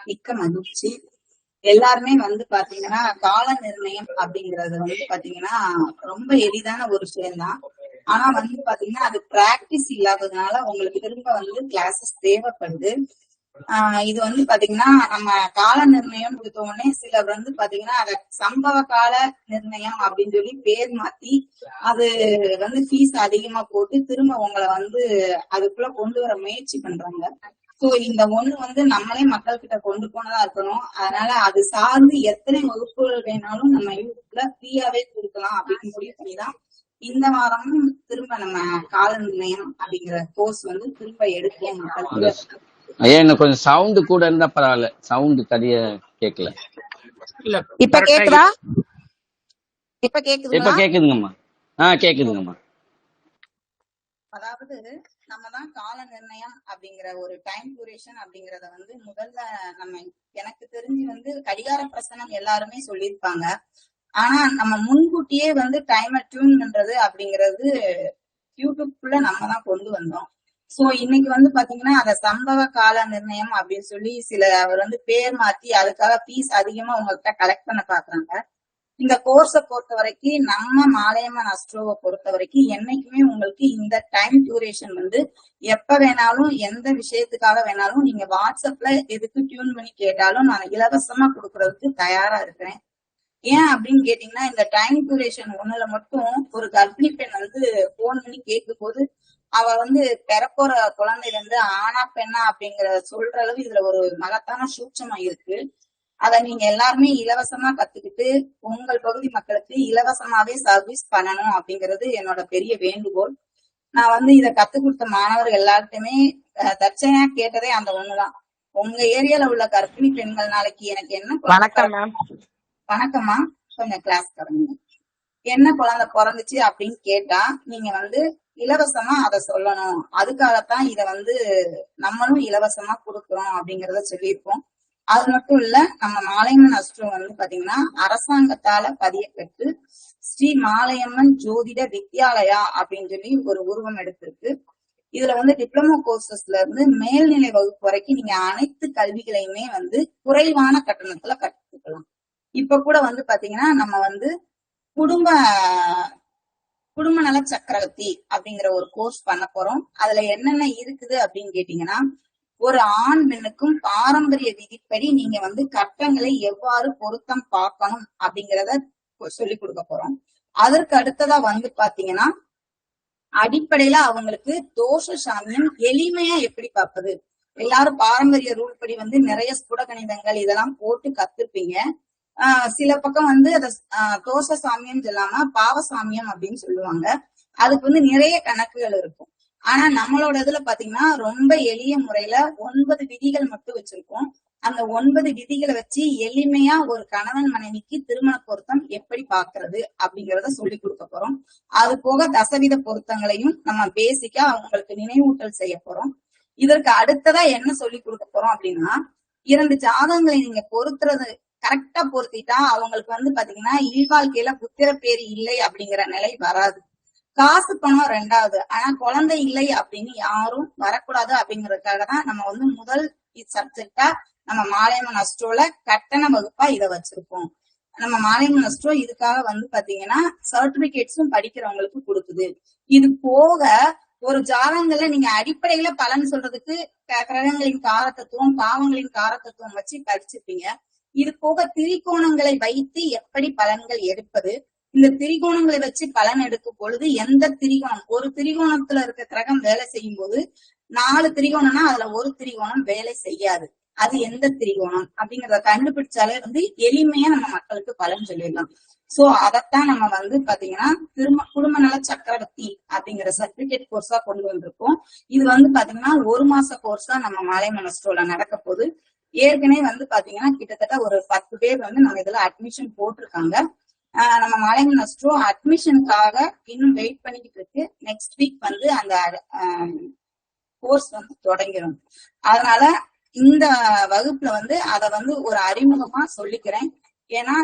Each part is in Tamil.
மிக்க மகிழ்ச்சி. எல்லாருமே வந்து பாத்தீங்கன்னா கால நிர்ணயம் அப்படிங்கறது வந்து பாத்தீங்கன்னா ரொம்ப எளிதான ஒரு விஷயம்தான். ஆனா வந்து பாத்தீங்கன்னா அது பிராக்டிஸ் இல்லாததுனால உங்களுக்கு திரும்ப வந்து கிளாஸஸ் தேவைப்படுது. இது வந்து பாத்தீங்கன்னா நம்ம கால நிர்ணயம் கொடுத்த உடனே சிலர் வந்து பாத்தீங்கன்னா அத சம்பவ கால நிர்ணயம் அப்படின்னு சொல்லி பேர் மாத்தி அது வந்து ஃபீஸ் அதிகமா போட்டு திரும்ப உங்களை வந்து அதுக்குள்ள கொண்டு வர முயற்சி பண்றாங்க. சோ இந்த ஒண்ணு வந்து நம்மளே மக்கள் கிட்ட கொண்டு போனதா இருக்கணும். அதனால அது சார்ந்து எத்தனை வகுப்புகள் வேணாலும் நம்ம யூடியூப்ல ஃப்ரீயாவே கொடுக்கலாம் அப்படின்னு முடிவு பண்ணிதான் இந்த வாரமும் திரும்ப நம்ம கால நிர்ணயம் அப்படிங்கிற கோர்ஸ் வந்து திரும்ப எடுப்போம் மக்களுக்கு. ஐயா இன்னும் கொஞ்சம் சவுண்ட் கூட இருந்தா பரவாயில்ல, சவுண்ட் சரியா கேட்கல. இப்ப கேக்குதா? இப்ப கேக்குதுங்கம்மா. கேக்குதுங்கம்மா. அதாவது நம்ம தான் கால நிர்ணயம் அப்படிங்கிற ஒரு டைம் டியூரேஷன் அப்படிங்கறத வந்து முதல்ல நம்ம எனக்கு தெரிஞ்சு வந்து கடிகார பிரசனம் எல்லாருமே சொல்லியிருப்பாங்க. ஆனா நம்ம முன்கூட்டியே வந்து டைமர் டியூன் பண்றது அப்படிங்கிறது யூடியூப்குள்ள நம்ம தான் கொண்டு வந்தோம். சோ இன்னைக்கு வந்து பாத்தீங்கன்னா அத சம்பவ கால நிர்ணயம் அப்படின்னு சொல்லி சில அவர் வந்து பேர் மாத்தி அதுக்காக ஃபீஸ் அதிகமா உங்ககிட்ட கலெக்ட் பண்ண பாக்குறாங்க. இந்த கோர்ஸை பொறுத்த வரைக்கும் நம்ம மாலையம்மன் அஸ்ட்ரோவை பொறுத்த வரைக்கும் என்னைக்குமே உங்களுக்கு இந்த டைம் டியூரேஷன் வந்து எப்ப வேணாலும் எந்த விஷயத்துக்காக வேணாலும் நீங்க வாட்ஸ்அப்ல எதுக்கு டியூன் பண்ணி கேட்டாலும் நான் இலவசமா கொடுக்கறதுக்கு தயாரா இருக்கிறேன். ஏன் அப்படின்னு கேட்டீங்கன்னா இந்த டைம் டியூரேஷன் ஒண்ணுல மட்டும் ஒரு கர்ப்பிணி பெண் வந்து போன் பண்ணி கேட்கும் போது அவ வந்து பிறப்போற குழந்தைல இருந்து ஆனா பெண்ணா அப்படிங்கிற சொல்ற அளவு இதுல ஒரு மகத்தான சூட்சமா இருக்கு. அத நீங்க எல்லாருமே இலவசமா கத்துக்கிட்டு உங்கள் பகுதி மக்களுக்கு இலவசமாவே சர்வீஸ் பண்ணணும் அப்படிங்கிறது என்னோட பெரிய வேண்டுகோள். நான் வந்து இத கத்து கொடுத்த மாணவர்கள் எல்லார்ட்டுமே தற்செயலா கேட்டதே அந்த ஒண்ணுதான். உங்க ஏரியால உள்ள கர்ப்பிணி பெண்கள் நாளைக்கு எனக்கு என்ன வணக்கம்மா கொஞ்சம் கிளாஸ் கலங்க என்ன குழந்தை பிறந்துச்சு அப்படின்னு கேட்டா நீங்க வந்து இலவசமா அத சொல்லணும். அதுக்காகத்தான் இத வந்து நம்மளும் இலவசமா கொடுக்குறோம் அப்படிங்கறத சொல்லியிருக்கோம். அது மட்டும் இல்ல நம்ம மாலையம்மன் அஸ்ட்ரோ வந்து பாத்தீங்கன்னா அரசாங்கத்தால பதியப்பட்டு ஸ்ரீ மாலையம்மன் ஜோதிட வித்யாலயா அப்படின்னு சொல்லி ஒரு உருவம் எடுத்திருக்கு. இதுல வந்து டிப்ளமோ கோர்சஸ்ல இருந்து மேல்நிலை வகுப்பு வரைக்கும் நீங்க அனைத்து கல்விகளையுமே வந்து குறைவான கட்டணத்துல கற்றுக்கலாம். இப்ப கூட வந்து பாத்தீங்கன்னா நம்ம வந்து குடும்ப நல சக்கரவர்த்தி அப்படிங்கிற ஒரு கோர்ஸ் பண்ண போறோம். அதுல என்னென்ன இருக்குது அப்படின்னு கேட்டீங்கன்னா ஒரு ஆண் பெண்ணுக்கும் பாரம்பரிய விதிப்படி நீங்க வந்து கட்டங்களை எவ்வாறு பொருத்தம் பார்க்கணும் அப்படிங்கிறத சொல்லி கொடுக்க போறோம். அதற்கு அடுத்ததா வந்து பாத்தீங்கன்னா அடிப்படையில அவங்களுக்கு தோஷ சாமியம் எளிமையா எப்படி பார்ப்பது. எல்லாரும் பாரம்பரிய ரூல் படி வந்து நிறைய ஸ்புட கணிதங்கள் இதெல்லாம் போட்டு கத்துப்பீங்க. சில பக்கம் வந்து அத தோஷ சாமியம் சொல்லாம பாவ சாமியம் அப்படின்னு சொல்லுவாங்க. அதுக்கு வந்து நிறைய கணக்குகள் இருக்கும். ஆனா நம்மளோட இதுல பாத்தீங்கன்னா ரொம்ப எளிய முறையில 9 விதிகள் மட்டும் வச்சிருக்கோம். அந்த 9 விதிகளை வச்சு எளிமையா ஒரு கணவன் மனைவிக்கு திருமண பொருத்தம் எப்படி பாக்குறது அப்படிங்கறத சொல்லி கொடுக்க போறோம். அது போக தசவித பொருத்தங்களையும் நம்ம பேசிக்கா அவங்களுக்கு நினைவூட்டல் செய்ய போறோம். இதற்கு அடுத்ததா என்ன சொல்லி கொடுக்க போறோம் அப்படின்னா 2 ஜாதகங்களை நீங்க பொருத்துறது கரெக்டா பொருத்திட்டா அவங்களுக்கு வந்து பாத்தீங்கன்னா இல்வாழ்க்கையில புத்திர பேரு இல்லை அப்படிங்கிற நிலை வராது. காசு பணம் ரெண்டாவது, ஆனா குழந்தை இல்லை அப்படின்னு யாரும் வரக்கூடாது அப்படிங்கறதுக்காக தான் நம்ம வந்து முதல் சப்ஜெக்டா நம்ம மாலையம்மன் அஸ்ட்ரோல கட்டண வகுப்பா இதை வச்சிருக்கோம். நம்ம மாலையம்மன் அஸ்ட்ரோ இதுக்காக வந்து பாத்தீங்கன்னா சர்டிபிகேட்ஸும் படிக்கிறவங்களுக்கு கொடுக்குது. இது போக ஒரு ஜாதகங்கள்ல நீங்க அடிப்படையில பலன் சொல்றதுக்கு கிரகங்களின் காரத்தத்துவம் பாவங்களின் காரத்தத்துவம் வச்சு படிச்சிருப்பீங்க. இது போக திரிகோணங்களை வைத்து எப்படி பலன்கள் எடுப்பது, இந்த திரிகோணங்களை வச்சு பலன் எடுக்கும் பொழுது எந்த திரிகோணம் ஒரு திரிகோணத்துல இருக்க கிரகம் வேலை செய்யும் போது 4 திரிகோணம்னா அதுல ஒரு திரிகோணம் வேலை செய்யாது. அது எந்த திரிகோணம் அப்படிங்கறத கண்டுபிடிச்சாலே வந்து எளிமையா நம்ம மக்களுக்கு பலன் சொல்லிடலாம். சோ அதத்தான் நம்ம வந்து பாத்தீங்கன்னா குடும்ப நல சக்கரவர்த்தி அப்படிங்கிற சர்டிபிகேட் கோர்ஸா கொண்டு வந்திருக்கோம். இது வந்து பாத்தீங்கன்னா 1 மாச கோர்ஸா நம்ம மாலையம்மன் அஸ்ட்ரோல நடக்க போகுது. ஏற்கனவே வந்து பாத்தீங்கன்னா கிட்டத்தட்ட ஒரு 10 பேர் வந்து நம்ம இதுல அட்மிஷன் போட்டிருக்காங்க. நம்ம மாலையம்மன் அஸ்ட்ரோ அட்மிஷனுக்காக இன்னும் வெயிட் பண்ணிக்கிட்டு இருக்கு. நெக்ஸ்ட் வீக் வந்து அந்த கோர்ஸ் வந்து தொடங்கிடும். அதனால இந்த வகுப்புல வந்து அத வந்து ஒரு அறிமுகமா சொல்லிக்கிறேன். ஏன்னா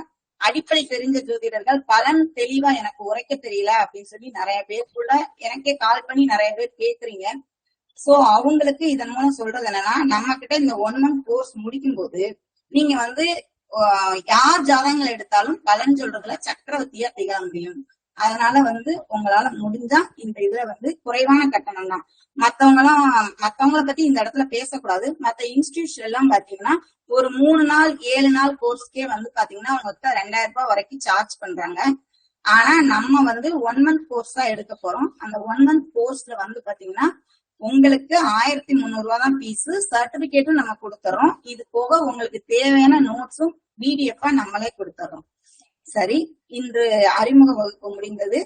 அடிப்படை தெரிஞ்ச ஜோதிடர்கள் பலன் தெளிவா எனக்கு உரைக்க தெரியல அப்படின்னு சொல்லி நிறைய பேருக்குள்ள எனக்கே கால் பண்ணி நிறைய பேர் கேக்குறீங்க. சோ அவங்களுக்கு இதன் மூலம் சொல்றது என்னன்னா, நம்ம கிட்ட இந்த 1 month கோர்ஸ் முடிக்கும் போது நீங்க வந்து யார் ஜாதகங்கள் எடுத்தாலும் பலன் சொல்றதுல சக்கரவர்த்தியா திகழ முடியும். அதனால வந்து உங்களால முடிஞ்சா இந்த இதுல வந்து குறைவான கட்டணம் தான். மத்தவங்கள பத்தி இந்த இடத்துல பேசக்கூடாது. மத்த இன்ஸ்டிடியூஷன் எல்லாம் பாத்தீங்கன்னா ஒரு 3 நாள் 7 நாள் கோர்ஸ்க்கே வந்து பாத்தீங்கன்னா அவங்க 2000 ரூபாய் வரைக்கும் சார்ஜ் பண்றாங்க. ஆனா நம்ம வந்து 1 month கோர்ஸ் தான் எடுக்க போறோம். அந்த 1 month கோர்ஸ்ல வந்து பாத்தீங்கன்னா உங்களுக்கு 1300 ரூபாய் தான் ஃபீஸ். சர்டிபிகேட்டும் நம்ம கொடுத்துறோம். இது போக உங்களுக்கு தேவையான நோட்ஸும் PDF நம்மளே கொடுத்துறோம். சரி, இன்று அறிமுக வகுப்பு முடிந்தது.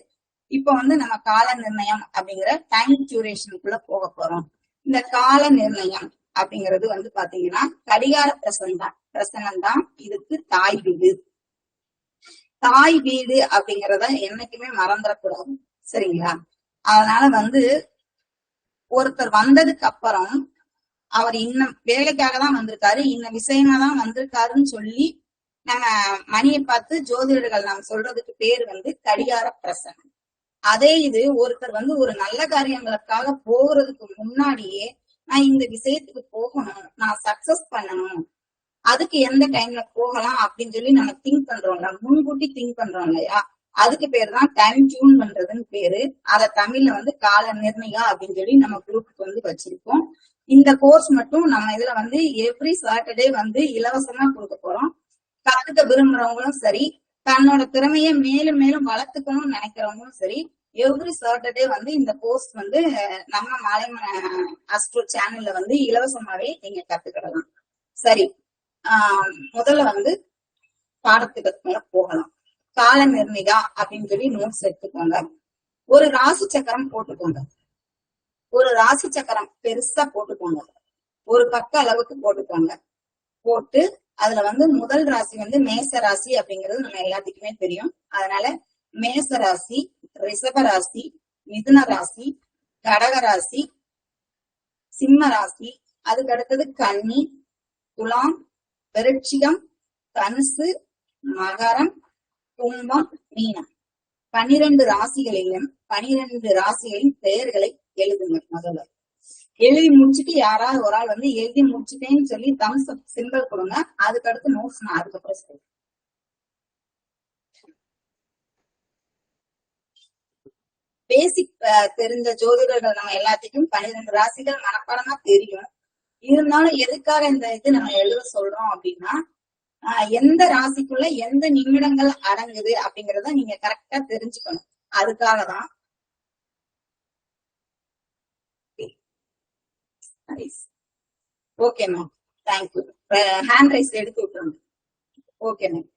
இப்ப வந்து நம்ம கால நிர்ணயம் அப்படிங்கிற டைம் டியூரேஷனுக்குள்ள போக போறோம். இந்த கால நிர்ணயம் அப்படிங்கிறது வந்து பாத்தீங்கன்னா கடிகார பிரசனம் தான் இதுக்கு தாய் வீடு. தாய் வீடு அப்படிங்கறத என்னைக்குமே மறந்துடக்கூடாது. சரிங்களா? அதனால வந்து ஒருத்தர் வந்ததுக்கு அப்புறம் அவர் இன்னும் வேலைக்காக தான் வந்திருக்காரு, இன்ன விஷயமா தான் வந்திருக்காருன்னு சொல்லி நம்ம மணியை பார்த்து ஜோதிடர்கள் நாம் சொல்றதுக்கு பேர் வந்து கடிகார பிரசனம். அதே இது ஒருத்தர் வந்து ஒரு நல்ல காரியங்களுக்காக போகிறதுக்கு முன்னாடியே நான் இந்த விஷயத்துக்கு போகணும், நான் சக்சஸ் பண்ணணும், அதுக்கு எந்த டைம்ல போகலாம் அப்படின்னு சொல்லி நம்ம திங்க் பண்றோம்ல, முன்கூட்டி திங்க் பண்றோம் இல்லையா, அதுக்கு பேர் தான் டைம் டியூன் பண்றதுன்னு பேரு. அத தமிழ்ல வந்து கால நிர்ணயா அப்படின்னு சொல்லி நம்ம குரூப்புக்கு வந்து வச்சிருக்கோம். இந்த கோர்ஸ் மட்டும் நம்ம இதுல வந்து எவ்ரி சாட்டர்டே வந்து இலவசமா கொடுக்க போறோம். கத்துக்க விரும்புறவங்களும் சரி, தன்னோட திறமையை மேலும் மேலும் வளர்த்துக்கணும்னு நினைக்கிறவங்களும் சரி, எவ்ரி சாட்டர்டே வந்து இந்த கோர்ஸ் வந்து நம்ம மாலைமன் அஸ்ட்ரோ சேனல்ல வந்து இலவசமாவே நீங்க கத்துக்கிடலாம். சரி, முதல்ல வந்து பாடத்துக்கு மேல போகலாம். கால நிர்ணயா அப்படின்னு சொல்லி நோட்ஸ் எடுத்துக்கோங்க. ஒரு ராசி சக்கரம் போட்டுக்கோங்க. ஒரு ராசி சக்கரம் பெருசா போட்டுக்கோங்க. ஒரு பக்க அளவுக்கு போட்டுக்கோங்க. போட்டு அதுல வந்து முதல் ராசி வந்து மேச ராசி அப்படிங்கிறது நம்ம எல்லாத்துக்குமே தெரியும். அதனால மேச ராசி, ரிஷப ராசி, மிதுன ராசி, கடக ராசி, சிம்ம ராசி, அதுக்கு அடுத்தது கன்னி, துலாம், விருச்சிகம், தனுசு, மகரம், கும்பம், மீனம். 12 ராசிகளிலும் 12 ராசிகளின் பெயர்களை எழுதுங்க. முதல்ல எழுதி முடிச்சுட்டு யாராவது ஒரு ஆள் வந்து எழுதி முடிச்சுட்டேன்னு சொல்லி தம்ஸ் அப் சிம்பிள் கொடுங்க. அதுக்கு அடுத்து நோட்ஸ் நான் அதுக்கப்புறம் சொல்றேன். பேசிக் தெரிஞ்ச ஜோதிடர்கள் நம்ம எல்லாத்துக்கும் 12 ராசிகள் மனப்பாடமா தெரியும். இருந்தாலும் எதுக்காக இந்த இது நம்ம எழுத சொல்றோம் அப்படின்னா, எந்த ராசிக்குள்ள எந்த நிமிடங்கள் அடங்குது அப்படிங்கறத நீங்க கரெக்டா தெரிஞ்சுக்கணும். அதுக்காக தான். Okay ma'am, thank you. Hand rice எடுத்து விட்டுருங்க. Okay ma'am.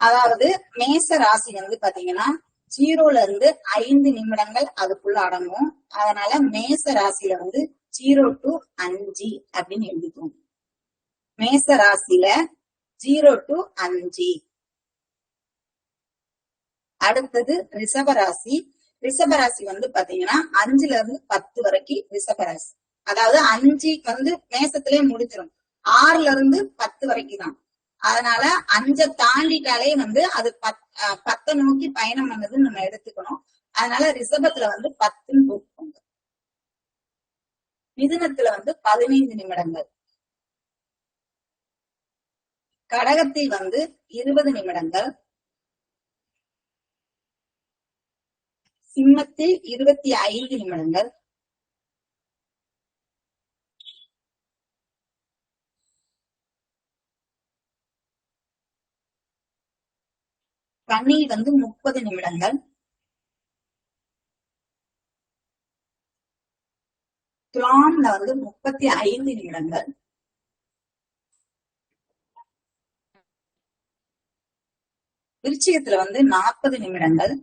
அதாவது மேச ராசி வந்து பாத்தீங்கன்னா 0ல இருந்து 5 நிமிடங்கள் அதுக்குள்ள அடங்கும். அதனால மேச ராசியில வந்து 0 to 5 அப்படின்னு எழுதிக்கோங்க. மேச ராசியில 0 to 5. அடுத்தது ரிஷபராசி. ரிஷபராசி வந்து பாத்தீங்கன்னா 5ல இருந்து 10 வரைக்கும் ரிஷபராசி. அதாவது 5 வந்து மேசத்திலே முடிஞ்சிடும். 6ல இருந்து 10 வரைக்கும் தான். அதனால 5 தாண்டிட்டாலே வந்து அது 10 நோக்கி பயணம் பண்ணதுன்னு நம்ம எடுத்துக்கணும். அதனால ரிஷபத்துல வந்து 10ன்னு போட்டுக்கோங்க. மிதுனத்துல வந்து 15 நிமிடங்கள். கடகத்தில் வந்து 20 நிமிடங்கள். சிம்மத்தில் 25 நிமிடங்கள். கன்னியில் வந்து 30 நிமிடங்கள். துலாம்ல வந்து 35 நிமிடங்கள். விருச்சிகத்துல வந்து 40 நிமிடங்கள்.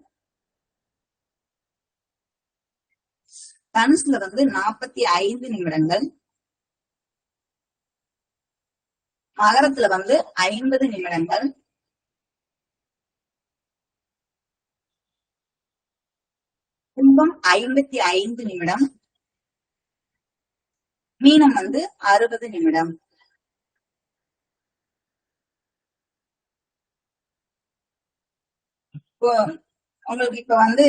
தனுசுல வந்து 45 நிமிடங்கள். மகரத்துல வந்து 50 நிமிடங்கள். கும்பம் 55 நிமிடம். மீனம் வந்து 60 நிமிடம். உங்களுக்கு இப்ப வந்து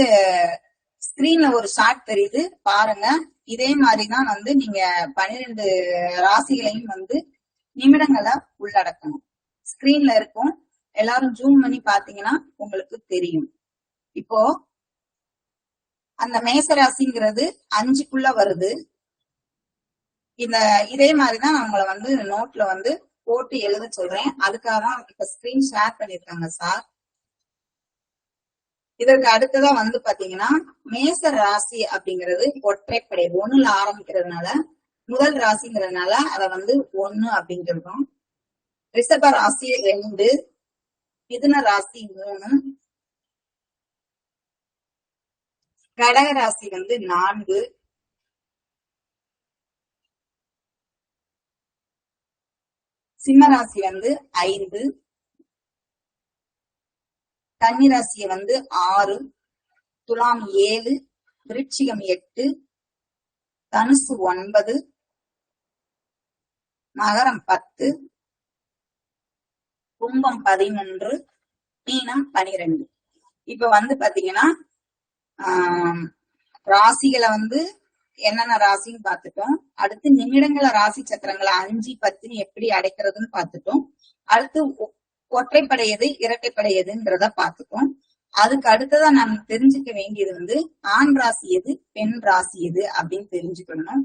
ஸ்கிரீன்ல ஒரு ஷார்ட் தெரியுது பாருங்க. இதே மாதிரிதான் வந்து நீங்க 12 ராசிகளையும் வந்து நிமிடங்களை உள்ளடக்கணும். ஸ்கிரீன்ல இருக்கும், எல்லாரும் ஜூம் பண்ணி பாத்தீங்கன்னா உங்களுக்கு தெரியும். இப்போ அந்த மேசராசிங்கிறது 5க்குள்ள வருது. இதே மாதிரிதான் நான் உங்களை வந்து நோட்ல வந்து போட்டு எழுத சொல்றேன். அதுக்காக தான் இப்ப ஸ்கிரீன் ஷேர் பண்ணிருக்காங்க சார். இதற்கு அடுத்ததா வந்து பாத்தீங்கன்னா மேச ராசி அப்படிங்கிறது ஒற்றைப்படை 1ல ஆரம்பிக்கிறதுனால முதல் ராசிங்கிறதுனால அதை வந்து 1 அப்படின்னு சொல்றோம். ரிஷப ராசி 2, மிதுன ராசி 3, கடக ராசி வந்து 4, சிம்ம ராசி வந்து 5, கன்னி ராசியை வந்து 6, துலாம் 7, விருச்சிகம் 8, தனுசு 9, மகரம் 10, கும்பம் 11, மீனம் 12. இப்ப வந்து பாத்தீங்கன்னா ராசிகளை வந்து என்னென்ன ராசின்னு பார்த்துட்டோம். அடுத்து நிமிடங்கள ராசி சக்கரங்களை 5, 10 எப்படி அடைக்கிறதுன்னு பார்த்துட்டோம். அடுத்து ஒற்றைப்படை எது இரட்டைப்படை எதுங்கிறத பார்த்துட்டோம். அதுக்கு அடுத்ததா நம்ம தெரிஞ்சுக்க வேண்டியது வந்து ஆண் ராசி எது பெண் ராசி எது அப்படின்னு தெரிஞ்சுக்கணும்.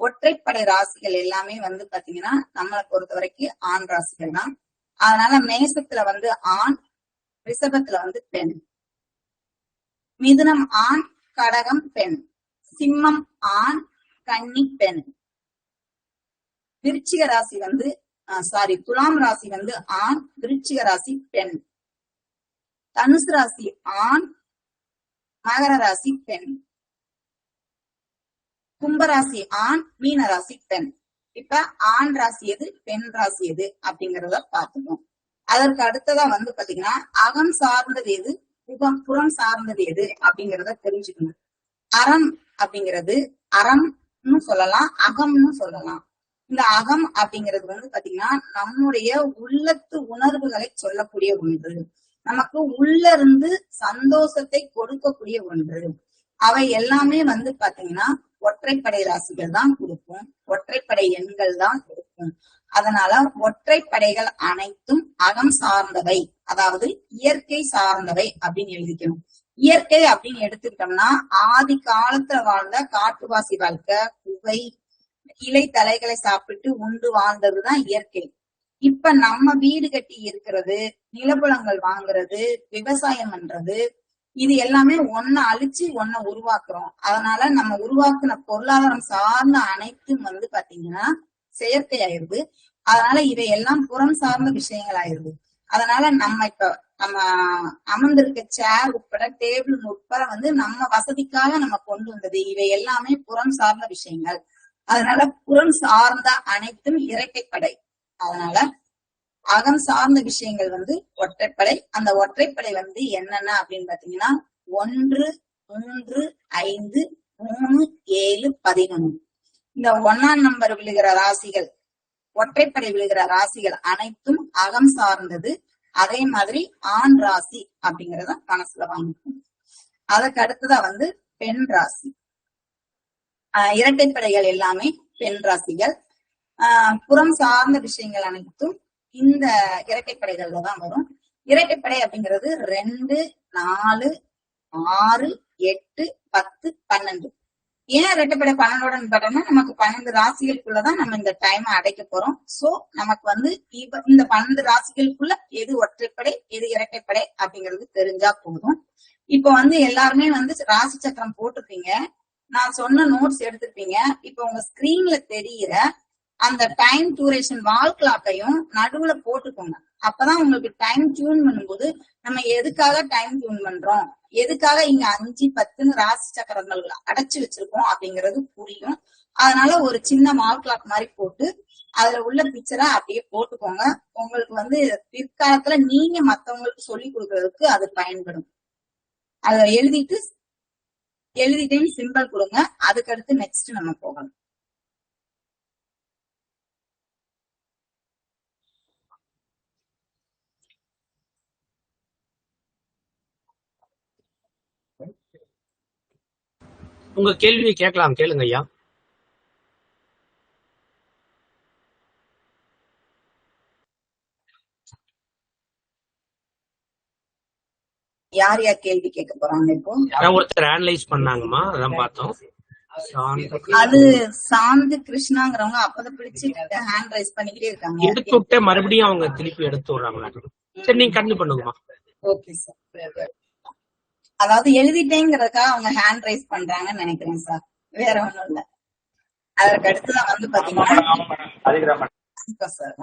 ஒற்றைப்படை ராசிகள் எல்லாமே வந்து பாத்தீங்கன்னா நம்மளை பொறுத்த வரைக்கும் ஆண் ராசிகள் தான். அதனால மேசத்துல வந்து ஆண், ரிஷபத்துல வந்து பெண், மிதுனம் ஆண், கடகம் பெண், சிம்மம் ஆண், கன்னி பெண், விருச்சிக ராசி வந்து துலாம் ராசி வந்து ஆண், விருச்சிக ராசி பெண், தனுசு ராசி ஆண், மகர ராசி பெண், கும்பராசி ஆண், மீன ராசி பெண். இப்ப ஆண் ராசி எது பெண் ராசி எது அப்படிங்கறத பார்த்துக்கோம். அதற்கு அடுத்ததா வந்து பாத்தீங்கன்னா அகம் சார்ந்தது எது புறம் சார்ந்தது எது அப்படிங்கறத தெரிஞ்சுக்கணும். அறம் அப்படிங்கிறது அறம்னு சொல்லலாம், அகம்னு சொல்லலாம். இந்த அகம் அப்படிங்கிறது வந்து பாத்தீங்கன்னா நம்முடைய உள்ளத்து உணர்வுகளை சொல்லக்கூடிய ஒன்று, நமக்கு உள்ள இருந்து சந்தோஷத்தை கொடுக்கக்கூடிய ஒன்று. அவை எல்லாமே வந்து பாத்தீங்கன்னா ஒற்றைப்படை ராசிகள் தான் கொடுக்கும், ஒற்றைப்படை எண்கள் தான் கொடுக்கும். அதனால ஒற்றைப்படைகள் அனைத்தும் அகம் சார்ந்தவை, அதாவது இயற்கை சார்ந்தவை அப்படின்னு எழுதிக்கணும். இயற்கை அப்படின்னு எடுத்துக்கிட்டோம்னா ஆதி காலத்துல வாழ்ந்த காட்டுவாசி வாழ்க்கை, குகை, இலை தலைகளை சாப்பிட்டு உண்டு வாழ்ந்ததுதான் இயற்கை. இப்ப நம்ம வீடு கட்டி இருக்கிறது, நிலப்புலங்கள் வாங்குறது, விவசாயம் பண்றது, இது எல்லாமே ஒன்ன அழிச்சு ஒன்ன உருவாக்குறோம். அதனால நம்ம உருவாக்குன பொருளாதாரம் சார்ந்த அனைத்தும் வந்து பாத்தீங்கன்னா செயற்கை ஆயிருது. அதனால இவையெல்லாம் புறம் சார்ந்த விஷயங்கள் ஆயிருது. அதனால நம்ம அமர்ந்திருக்க சேர் உட்பட டேபிள் உட்பட வந்து நம்ம வசதிக்காக நம்ம கொண்டு வந்தது, இவை எல்லாமே புறம் சார்ந்த விஷயங்கள். அதனால புறம் சார்ந்த அனைத்தும் இரட்டைப்படை. அதனால அகம் சார்ந்த விஷயங்கள் வந்து ஒற்றைப்படை. அந்த ஒற்றைப்படை வந்து என்னென்ன அப்படின்னு பாத்தீங்கன்னா 1, 3, 5, 3, 7, 11. இந்த 1ஆம் நம்பர் விழுகிற ராசிகள், ஒற்றைப்படை விழுகிற ராசிகள் அனைத்தும் அகம் சார்ந்தது. அதே மாதிரி ஆண் ராசி அப்படிங்கறத மனசுல வாங்கிக்கும். அதற்கு அடுத்ததா வந்து பெண் ராசி. இரட்டைப்படைகள் எல்லாமே பெண் ராசிகள். புறம் சார்ந்த விஷயங்கள் அனைத்தும் இந்த இரட்டைப்படைகள்ல தான் வரும். இரட்டைப்படை அப்படிங்கிறது 2, 4, 6, 8, 10, 12. ஏன் இரட்டைப்படை 12 பார்த்தோம்னா நமக்கு 12 ராசிகளுக்குள்ளதான் நம்ம இந்த டைம் அடைக்க போறோம். சோ நமக்கு வந்து இந்த 12 ராசிகளுக்குள்ள எது ஒற்றைப்படை எது இரட்டைப்படை அப்படிங்கிறது தெரிஞ்சா போதும். இப்ப வந்து எல்லாருமே வந்து ராசி சக்கரம் போட்டிருப்பீங்க, நான் சொன்ன நோட்ஸ் எடுத்திருப்பீங்க. இப்ப உங்க ஸ்கிரீன்ல தெரியிற அந்த டைம் டியூரேஷன் வால் கிளாக்கையும் நடுவுல போட்டுக்கோங்க. அப்பதான் உங்களுக்கு டைம் டியூன் பண்ணும்போது நம்ம எதுக்காக டைம் டியூன் பண்றோம், எதுக்காக இங்க 5, 10 ராசி சக்கரங்கள் அடைச்சு வச்சிருக்கோம் அப்படிங்கிறது புரியும். அதனால ஒரு சின்ன வால் கிளாக் மாதிரி போட்டு அதுல உள்ள பிக்சரை அப்படியே போட்டுக்கோங்க. உங்களுக்கு வந்து பிற்காலத்துல நீங்க மத்தவங்களுக்கு சொல்லி கொடுக்கறதுக்கு அது பயன்படும். அத எழுதிட்டே சிம்பிள் கொடுங்க. அதுக்கடுத்து நெக்ஸ்ட் நம்ம போகலாம். உங்க கேள்வியை கேட்கலாம், கேளுங்க ஐயா. யார் யார் கேள்வி கேட்க போறாங்க இப்போ? யாராவது ஒருத்தர் அனலைஸ் பண்ணாங்கம்மா, அதான் பார்த்தோம். அது சாந்தி கிருஷ்ணாங்கிறவங்க அப்பத பிடிச்சு ஹேண்ட் ரைஸ் பண்ணிக்கிட்டே இருக்காங்க. எடுத்து விட்டு மறுபடியும் அவங்க திருப்பி எடுத்து விடுறாங்களா? சரி, நீங்க கண்டினியூ பண்ணுங்கம்மா. Okay sir. அதாவது எழுதிட்டேங்கிறதுக்காக அவங்க ஹேண்ட் ரைஸ் பண்றாங்கன்னு நினைக்கிறேன் சார், வேற ஒண்ணும் இல்ல. அதற்கு அடுத்துதான் வந்து பாத்தீங்கன்னா சார்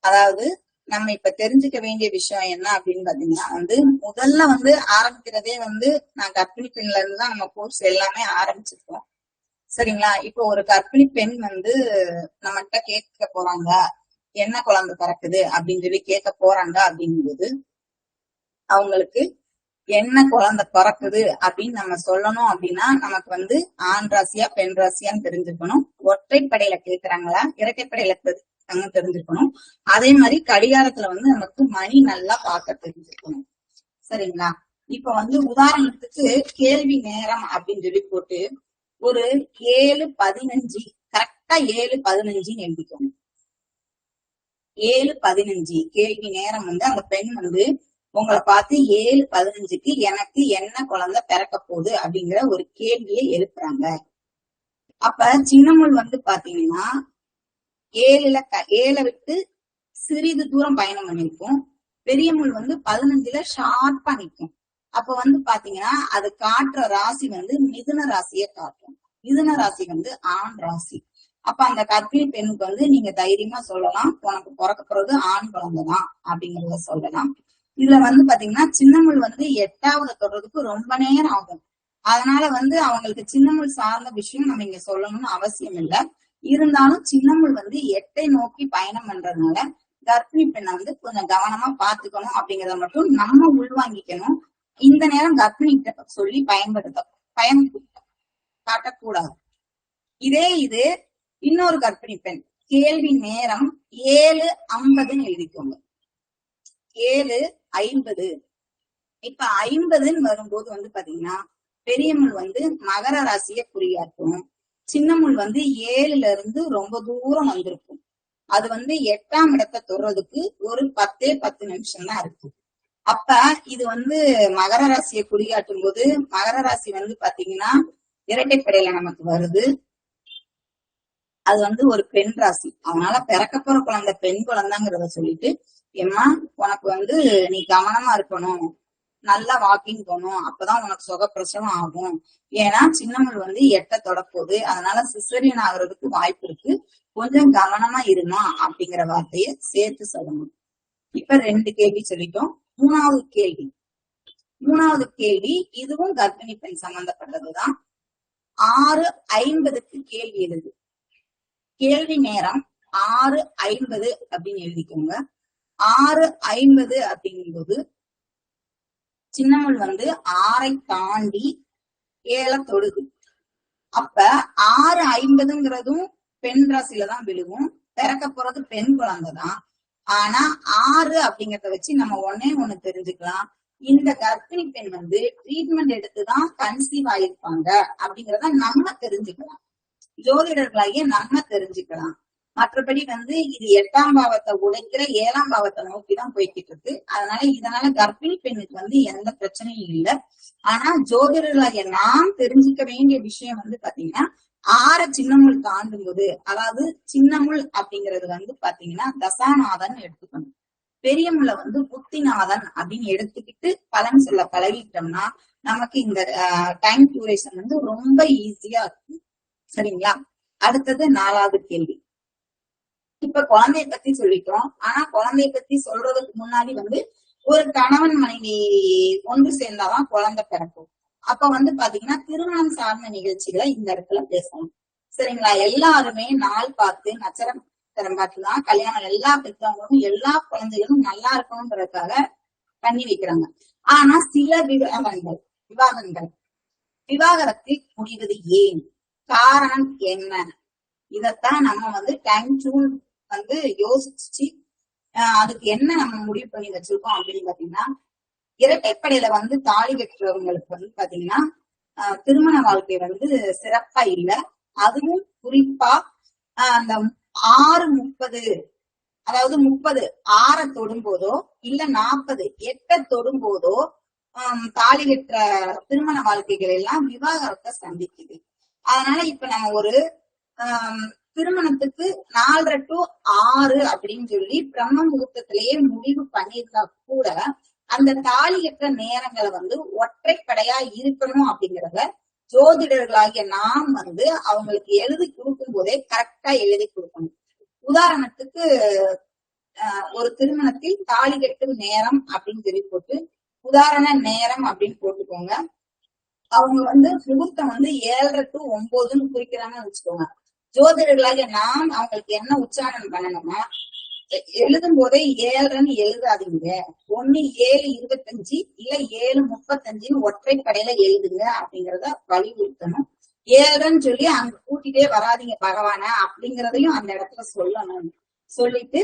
அதாவது நம்ம இப்ப தெரிஞ்சுக்க வேண்டிய விஷயம் என்ன அப்படின்னு பாத்தீங்கன்னா வந்து முதல்ல வந்து ஆரம்பிக்கிறதே வந்து நான் கர்ப்பிணி பெண்ல இருந்து தான் நம்ம கோர்ஸ் எல்லாமே ஆரம்பிச்சிருக்கோம். சரிங்களா? இப்போ ஒரு கர்ப்பிணி பெண் வந்து நம்மகிட்ட கேட்க போறாங்க, என்ன குழந்தை பிறக்குது அப்படின்னு சொல்லி கேட்க போறாங்க அப்படிங்கும்போது அவங்களுக்கு என்ன குழந்தை பிறக்குது அப்படின்னு நம்ம சொல்லணும் அப்படின்னா நமக்கு வந்து ஆண் ராசியா பெண் ராசியான்னு தெரிஞ்சுக்கணும். ஒற்றைப்படையில கேக்குறாங்களா இரட்டைப்படையில தெரிஞ்சுக்கணும். அதே மாதிரி கடிகாரத்துல வந்து நமக்கு மணி நல்லா பார்க்க தெரிஞ்சுக்கணும். சரிங்களா? இப்ப வந்து உதாரணத்துக்கு கேள்வி நேரம் அப்படின்னு சொல்லி போட்டு ஒரு 7:15 கரெக்டா 7:15 எழுதிக்கணும். 7:15 கேள்வி நேரம் வந்து அந்த பெண் வந்து உங்களை பார்த்து 7:15க்கு எனக்கு என்ன குழந்தை பிறக்க போகுது அப்படிங்கிற ஒரு கேள்வியை எழுப்புறாங்க. அப்ப சின்னமுள் வந்து பாத்தீங்கன்னா 7 விட்டு சிறிது தூரம் பயணம் பண்ணிருக்கும். பெரிய முள் வந்து 15ல ஷார்ப்பா நிற்கும். அப்ப வந்து பாத்தீங்கன்னா அது காட்டுற ராசி வந்து மிதுன ராசியை காட்டும். மிதுன ராசி வந்து ஆண் ராசி. அப்ப அந்த கர்ப்பிணி பெண்ணுக்கு வந்து நீங்க தைரியமா சொல்லலாம், உனக்கு பிறக்க போறது ஆண் குழந்தைதான் அப்படிங்கறத சொல்லலாம். இதுல வந்து பாத்தீங்கன்னா சின்னமுள் வந்து 8வது தொடர்றதுக்கு ரொம்ப நேரம் ஆகும். அதனால வந்து அவங்களுக்கு சின்னமுள் சார்ந்த விஷயம் நம்ம இங்க சொல்லணும்னு அவசியம் இல்லை. இருந்தாலும் சின்னமுள் வந்து 8ஐ நோக்கி பயணம் பண்றதுனால கர்ப்பிணி பெண்ணை வந்து கொஞ்சம் கவனமா பாத்துக்கணும் அப்படிங்கறத மட்டும் நம்ம உள்வாங்கிக்கணும். இந்த நேரம் கர்ப்பிணி சொல்லி பயன் காட்டக்கூடாது. இது இன்னொரு கர்ப்பிணி பெண் கேள்வி நேரம் 7:50 எழுதிக்கோங்க. 7:50. இப்ப 50ன்னு வரும்போது வந்து பாத்தீங்கன்னா பெரிய முள் வந்து மகர ராசியை குறியாட்டும். சின்னமுள் வந்து 7ல இருந்து ரொம்ப தூரம் வந்திருக்கும். அது வந்து 8ஆம் இடத்தை தொடுறதுக்கு ஒரு 10 நிமிஷம் தான் இருக்கு. அப்ப இது வந்து மகர ராசியை குறியாட்டும் போது மகர ராசி வந்து பாத்தீங்கன்னா இரட்டைப்படையில நமக்கு வருது. அது வந்து ஒரு பெண் ராசி. அதனால பிறக்க போற குழந்தை பெண் குழந்தைங்கிறத சொல்லிட்டு ஏம்மா உனக்கு வந்து நீ கவனமா இருக்கணும், நல்லா வாக்கிங் போகணும், அப்பதான் உனக்கு சுகப்பிரசவம் ஆகும். ஏன்னா சின்னமுள் வந்து 8 தொடப்போகுது, அதனால சிசரியன் ஆகுறதுக்கு வாய்ப்பு இருக்கு, கொஞ்சம் கவனமா இருமா அப்படிங்கிற வார்த்தையை சேர்த்து சொல்லணும். இப்ப 2 கேள்வி சொல்லிட்டோம். மூணாவது கேள்வி இதுவும் கர்ப்பிணி பெண் சம்பந்தப்பட்டதுதான். 6:50க்கு கேள்வி எழுது. கேள்வி நேரம் 6:50 அப்படின்னு எழுதிக்கோங்க. 6:50 அப்படிங்கும்போது சின்னமுள் வந்து 6ஐ தாண்டி 7 தொடுது. அப்ப 6:50ங்கிறதும் பெண் ராசியில தான் விழுகும். பிறக்க போறது பெண் குழந்தைதான். ஆனா 6 அப்படிங்கறத வச்சு நம்ம ஒண்ணு தெரிஞ்சுக்கலாம். இந்த கர்ப்பிணி பெண் வந்து ட்ரீட்மெண்ட் எடுத்துதான் கன்சீவ் ஆயிருப்பாங்க அப்படிங்கறத நம்ம தெரிஞ்சுக்கலாம். ஜோதிடர்களாகிய நம்ம தெரிஞ்சுக்கலாம். மற்றபடி வந்து இது 8ஆம் பாவத்தை உடைக்கிற 7ஆம் பாவத்தை நோக்கிதான் போய்கிட்டு இருக்கு. இதனால கர்ப்பிணி பெண்ணுக்கு வந்து எந்த பிரச்சனையும் இல்லை. ஆனா ஜோதிடர்களாகிய நாம் தெரிஞ்சுக்க வேண்டிய விஷயம் வந்து பாத்தீங்கன்னா 6 சின்னமுள் தாண்டும் போது, அதாவது சின்னமுள் அப்படிங்கிறது வந்து பாத்தீங்கன்னா தசாநாதன் எடுத்துக்கணும். பெரிய முள்ள வந்து புத்திநாதன் அப்படின்னு எடுத்துக்கிட்டு பலன் சொல்ல பழகிட்டோம்னா நமக்கு இந்த டைம் டியூரேஷன் வந்து ரொம்ப ஈஸியா இருக்கும். சரிங்களா? அடுத்தது 4வது கேள்வி. இப்ப குழந்தைய பத்தி சொல்லிட்டோம். ஆனா குழந்தைய பத்தி சொல்றதுக்கு முன்னாடி வந்து ஒரு கணவன் மனைவி ஒன்று சேர்ந்தாதான் குழந்தை பிறக்கும். அப்ப வந்து பாத்தீங்கன்னா திருமணம் சார்ந்த நிகழ்ச்சிகளை இந்த இடத்துல பேசணும். சரிங்களா? எல்லாருமே நாள் பார்த்து நட்சத்திரம் பார்த்துதான் கல்யாணம் எல்லா பெற்றவங்களும் எல்லா குழந்தைகளும் நல்லா இருக்கணும்ன்றதுக்காக பண்ணி வைக்கிறாங்க. ஆனா சில விவாகரத்தை முடிவது ஏன், காரணம் என்ன, இதத்தான் நம்ம வந்து டைம் டூல் வந்து யோசிச்சு அதுக்கு என்ன நம்ம முடிவு பண்ணி வச்சிருக்கோம் அப்படின்னு பாத்தீங்கன்னா இரட்டைப்படையில வந்து தாலி கட்டுறவங்களுக்கு வந்து பாத்தீங்கன்னா திருமண வாழ்க்கை வந்து சிறப்பா இல்லை. அதுவும் குறிப்பா அந்த 6:30 அதாவது 30 6 தொடும் போதோ இல்ல 40 8 தொடும் போதோ தாலி கட்டுற திருமண வாழ்க்கைகள் எல்லாம் விவாகரத்தை சந்திக்குது. அதனால இப்ப நம்ம ஒரு திருமணத்துக்கு 4:30 to 6 அப்படின்னு சொல்லி பிரம்ம முகூர்த்தத்திலேயே முடிவு பண்ணியிருந்தா கூட அந்த தாலி கட்டுற நேரங்களை வந்து ஒற்றைப்படையா இருக்கணும் அப்படிங்கிறத ஜோதிடர்களாகிய நாம் வந்து அவங்களுக்கு எழுதி கொடுக்கும் போதே கரெக்டா எழுதி கொடுக்கணும். உதாரணத்துக்கு ஒரு திருமணத்தில் தாலி கட்டும் நேரம் அப்படின்னு சொல்லி போட்டு உதாரண நேரம் அப்படின்னு போட்டுக்கோங்க. அவங்க வந்து முகூர்த்தம் வந்து 7:30 to 9 குறிக்கிறாங்கன்னு வச்சுக்கோங்க. ஜோதிடர்களாகிய நாம் அவங்களுக்கு என்ன உச்சாரணம் பண்ணணும்னா, எழுதும் போதே 7:30 எழுதாதீங்க, ஒண்ணு 7:25 இல்ல 7:35 ஒற்றைப்படையில எழுதுங்க அப்படிங்கறத வலியுறுத்தணும். 7:30 சொல்லி அங்க கூட்டிட்டே வராதிங்க பகவான அப்படிங்கறதையும் அந்த இடத்துல சொல்லணும். சொல்லிட்டு